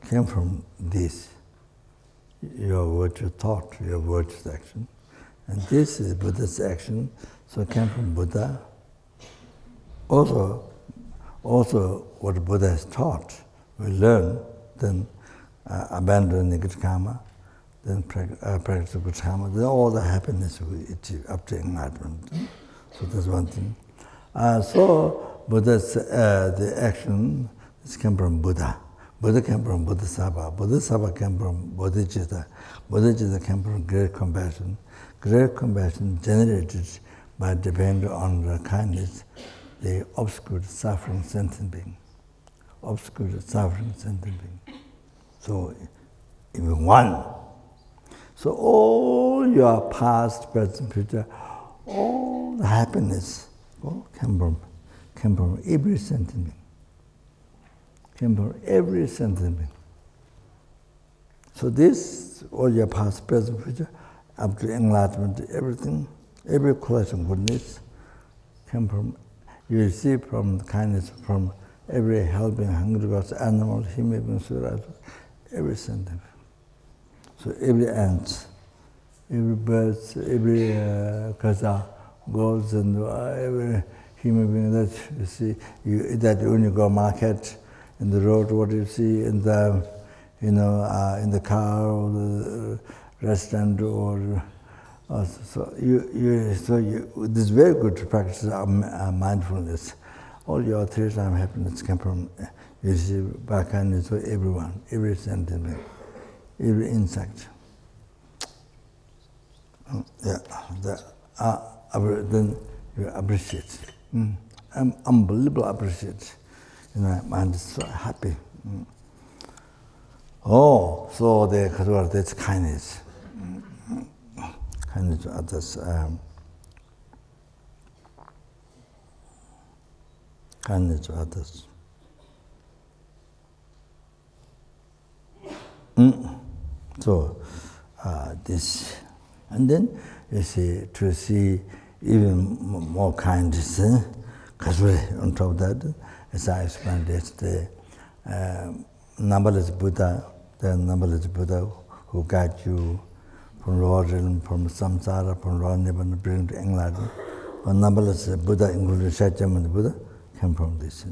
came from this. Your virtuous thought, your virtuous action. And this is Buddha's action, so it came from Buddha. Also what Buddha has taught, we learn, then abandon negative karma, then practice good karma, then all the happiness we achieve up to enlightenment. So that's one thing. So Buddha's the action came from Buddha. Buddha came from Bodhisattva. Bodhisattva came from Bodhicitta. Bodhicitta came from great compassion. Great compassion generated by depending on the kindness, the obscure suffering sentient being. Obscure suffering sentient being. So even one. So all your past, present, future, all the happiness came from every sentient being. Came from every sentient being. So this, all your past, present, future, up to enlightenment, everything, every collection of goodness came from, you receive from kindness from every helping, hungry gods, animal, human being, suraj, every sentient. So every ant, every bird, every kaza goes, and every human being that you see, that when you go market, in the road, what you see in the, in the car or the restaurant, or so this is very good to practice mindfulness. All your three-time happiness come from you see by kindness for everyone, every sentient being, every insect. Then you appreciate. I'm unbelievable appreciate. Mind is so happy. Oh, so that's kindness. Kindness to others. Kindness to others. So this, and then you see to see even more kindness. Because on top of that, as I explained yesterday, numberless Buddha, the numberless Buddha who guide you from raw realm, from samsara, from raw nibbana, bring to enlightenment. But numberless Buddha, including Shakyamuni Buddha, came from this,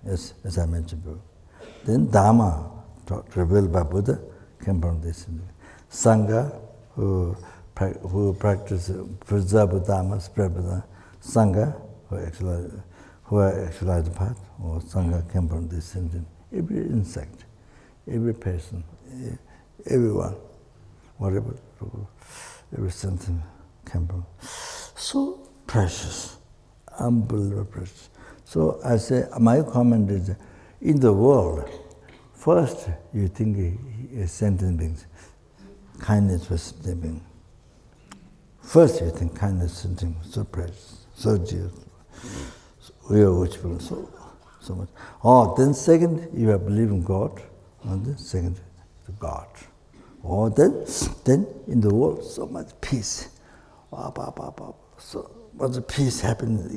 as I mentioned before. Then Dharma, revealed by Buddha, came from this. Sangha, who practice, preserve Dharma, spread Buddha. Sangha, who actualize the path, or Sangha came from this sentence. Every insect, every person, everyone, whatever, every sentence came from. So precious, unbelievable precious. So I say, my comment is, in the world, first you think sentient beings, kindness for sentient beings. First you think kindness, something so precious, so dear. We are watchful so much. Oh, then second, you are believing God. And then second, to God. Oh, then in the world, so much peace. So much peace happens.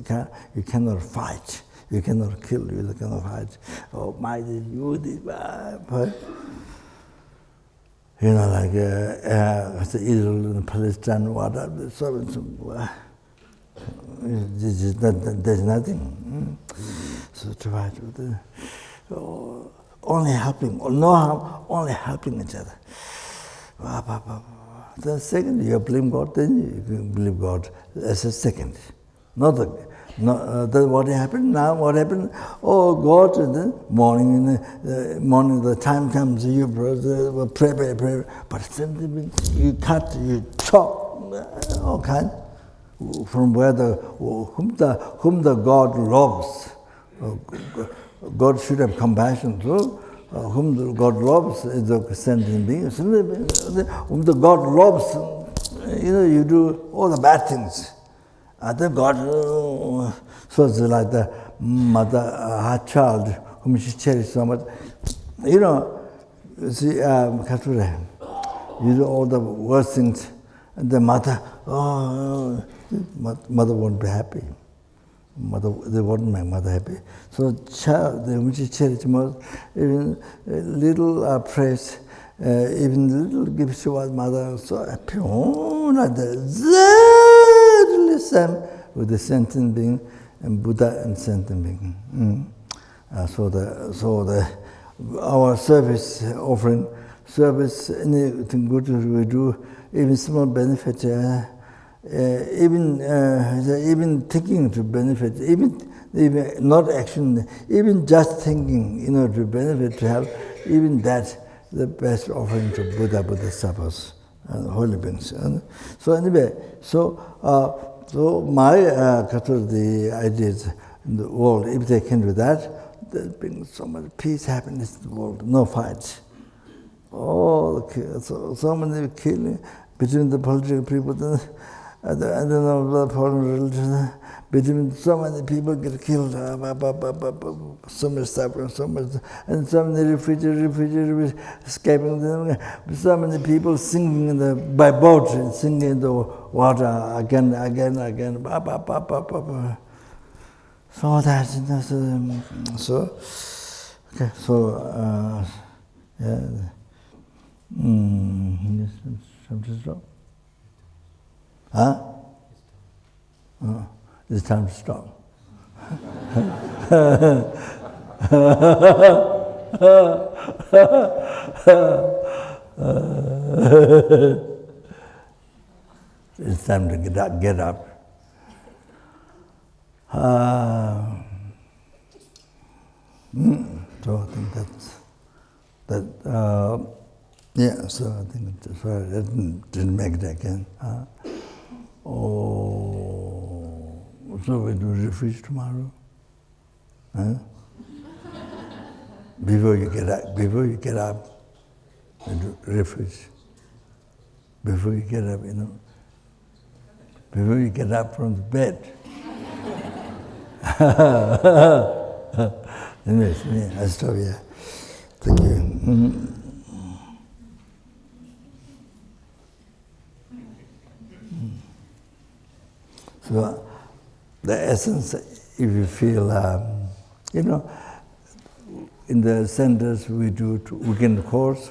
You cannot fight. You cannot kill. You cannot fight. Oh, my, you did. You know, like Israel and Palestine, whatever. So there's nothing. So try to only helping, or no harm, only helping each other. The second, you blame God, then you can believe God as a second. Then what happened now? What happened? Oh, God, in the morning, the time comes, you pray. But something you cut, you chop, all kind. From where whom the God loves. God should have compassion too. Whom the God loves is the sentient being. Whom the God loves, you do all the bad things. And then God, so it's like the mother, her child, whom she cherishes so much. See, Kature, you do all the worst things, and the mother, mother won't be happy. They won't make mother happy. So child, whom she cherishes most, even little praise, even little gifts to our mother, so happy. Oh, like the same with the sentient being and Buddha and sentient being. So our service offering, anything good we do, even small benefit, even thinking to benefit, even not action, even just thinking, to benefit, to help, even that, the best offering to Buddha, Bodhisattvas, and holy beings. So anyway, so my the ideas in the world, if they can do that, there brings so much peace, happiness in the world, no fights. So many killing between the political people, I don't know the foreign religion, between so many people get killed, so much suffering, so much, and so many refugees escaping them, so many people sinking by boat, sinking in the water again. So that's it's time to stop. It's time to get up. So I think so I think sorry, I didn't make it again. So we do refuge tomorrow. Before you get up, we do refuge. Before you get up, before you get up from the bed. Anyways, I stop here. Thank you. So, the essence, if you feel, in the centers we do weekend course.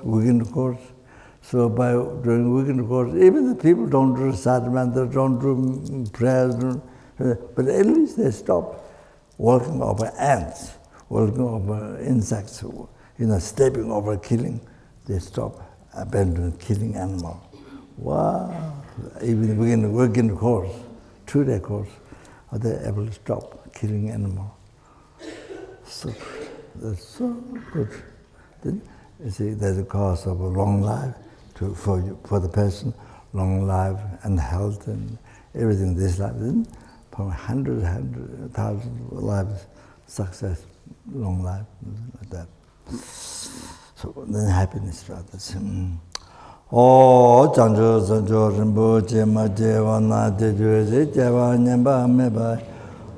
So by doing weekend course, even the people don't do sadhana, don't do prayers, but at least they stop walking over ants, walking over insects, stepping over killing. They stop, abandon killing animal. Wow! Even weekend course, 2-day course, are they able to stop killing animal? So good. That's so good. Then you see, there's a cause of a long life for the person, long life and health and everything. This life, then from hundreds, thousands of lives, success, long life, like that. So then happiness to others. O Chanjo Sanjo Rinpoche Majeva Nati Juzi Jeva Nyamba Meba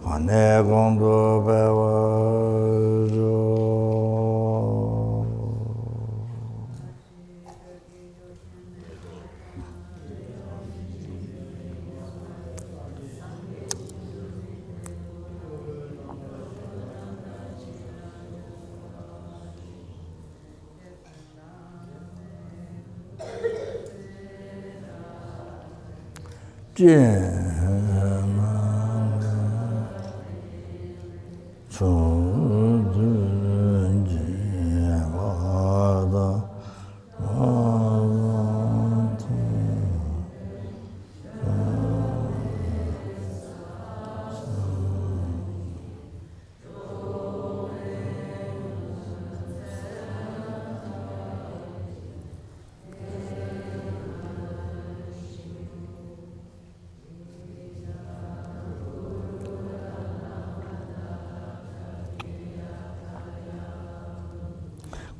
Wane Gondo Bewa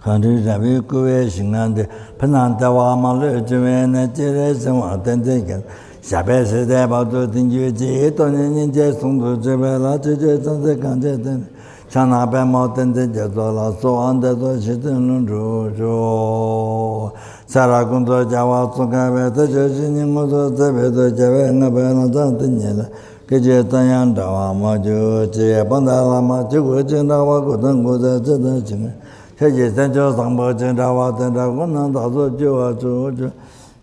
Country Ravi Kuwe Shinande, Pananta Wamala, Jimena, Jires, and Watantakan, Shabes, about the Tinjuji, Tonin, Jason, Jabella, Jets, and the Kanjatan, Chanaba Mountain, Jadola, so on the Shitan Jojo, Saragundo, Java, Sokava, the Judging Moto, the Javana, Banataniela. Kejetayan Dawa Maju, Pandala Maju, Jinawa, Gudango, the Jim. Sejenjo Sambo Jendawa, Tendagunan, Joa,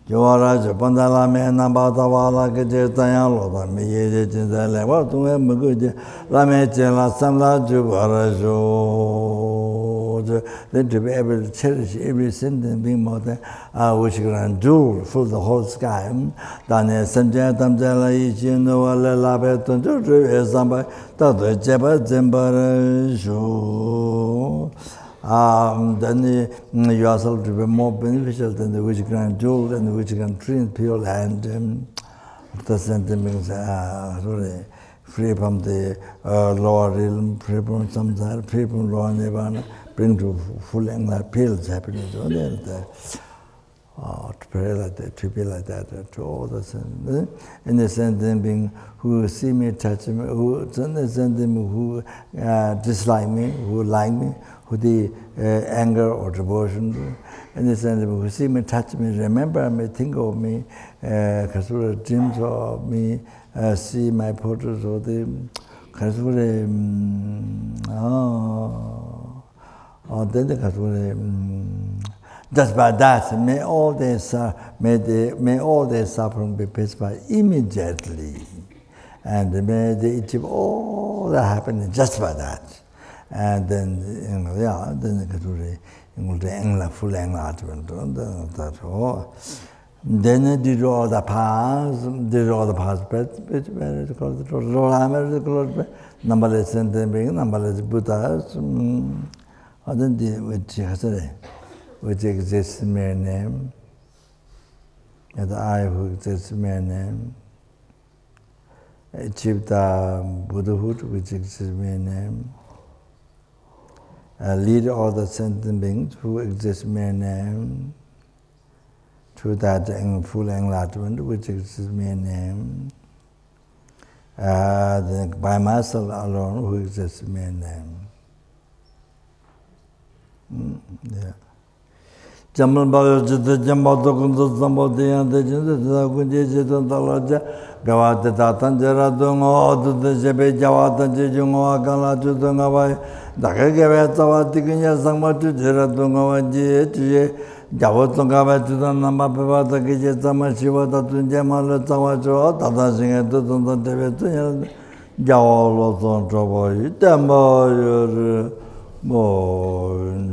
Joara, Pandala, Nabatawala, Kejetayan, Loda, Mijin, Level to Muguja, Lamechela, Samla, Jugarajo, then to be able to cherish every sentence being more than which can jewel fill the whole sky. Daniel Sanjay Tamjala, Ichino, Labeton, to somebody, Tata Jeba, Zembarajo. Then you yourself to be more beneficial than the which can jewel and which can train pure and the sentiments are free from the lower realm, free from samsara, free from lower nirvana, bring to full and pills happiness. To pray like that, to be like that, to all the sense. In the sentient being who see me, touch me, who who dislike me, who like me, who the anger or devotion. In the sentient who see me, touch me, remember me, think of me, Kasura dreams of me, see my portraits of them, Kasura, then the Kasura. Just by that, may all their suffering be pacified immediately, and may they achieve all the happiness just by that. And then, then the full enlightenment. Then they did all the paths, numberless being numberless Buddhas, then the which exists in mere name, and I who exists in mere name, achieved the Buddhahood, which exists in mere name, lead all the sentient beings who exist in mere name to that full enlightenment, which exists in mere name, by myself alone, who exists in mere name. Yeah. Jamal Bajo, Jambato, Sambodia, the Jinda, Talaja, Gavata Tatan, Jeradungo, to the Jebe Javata, Jejungo, Akala, to the Navai, Dakagavata, Tikinya, Sama to Jeradungo, Javotongava to the Namapa, the Kijama, Shiva, to Jamal, Tamacho, Tata Singer, to the Tibet, Javolo, Tonto, Tambo, Boy.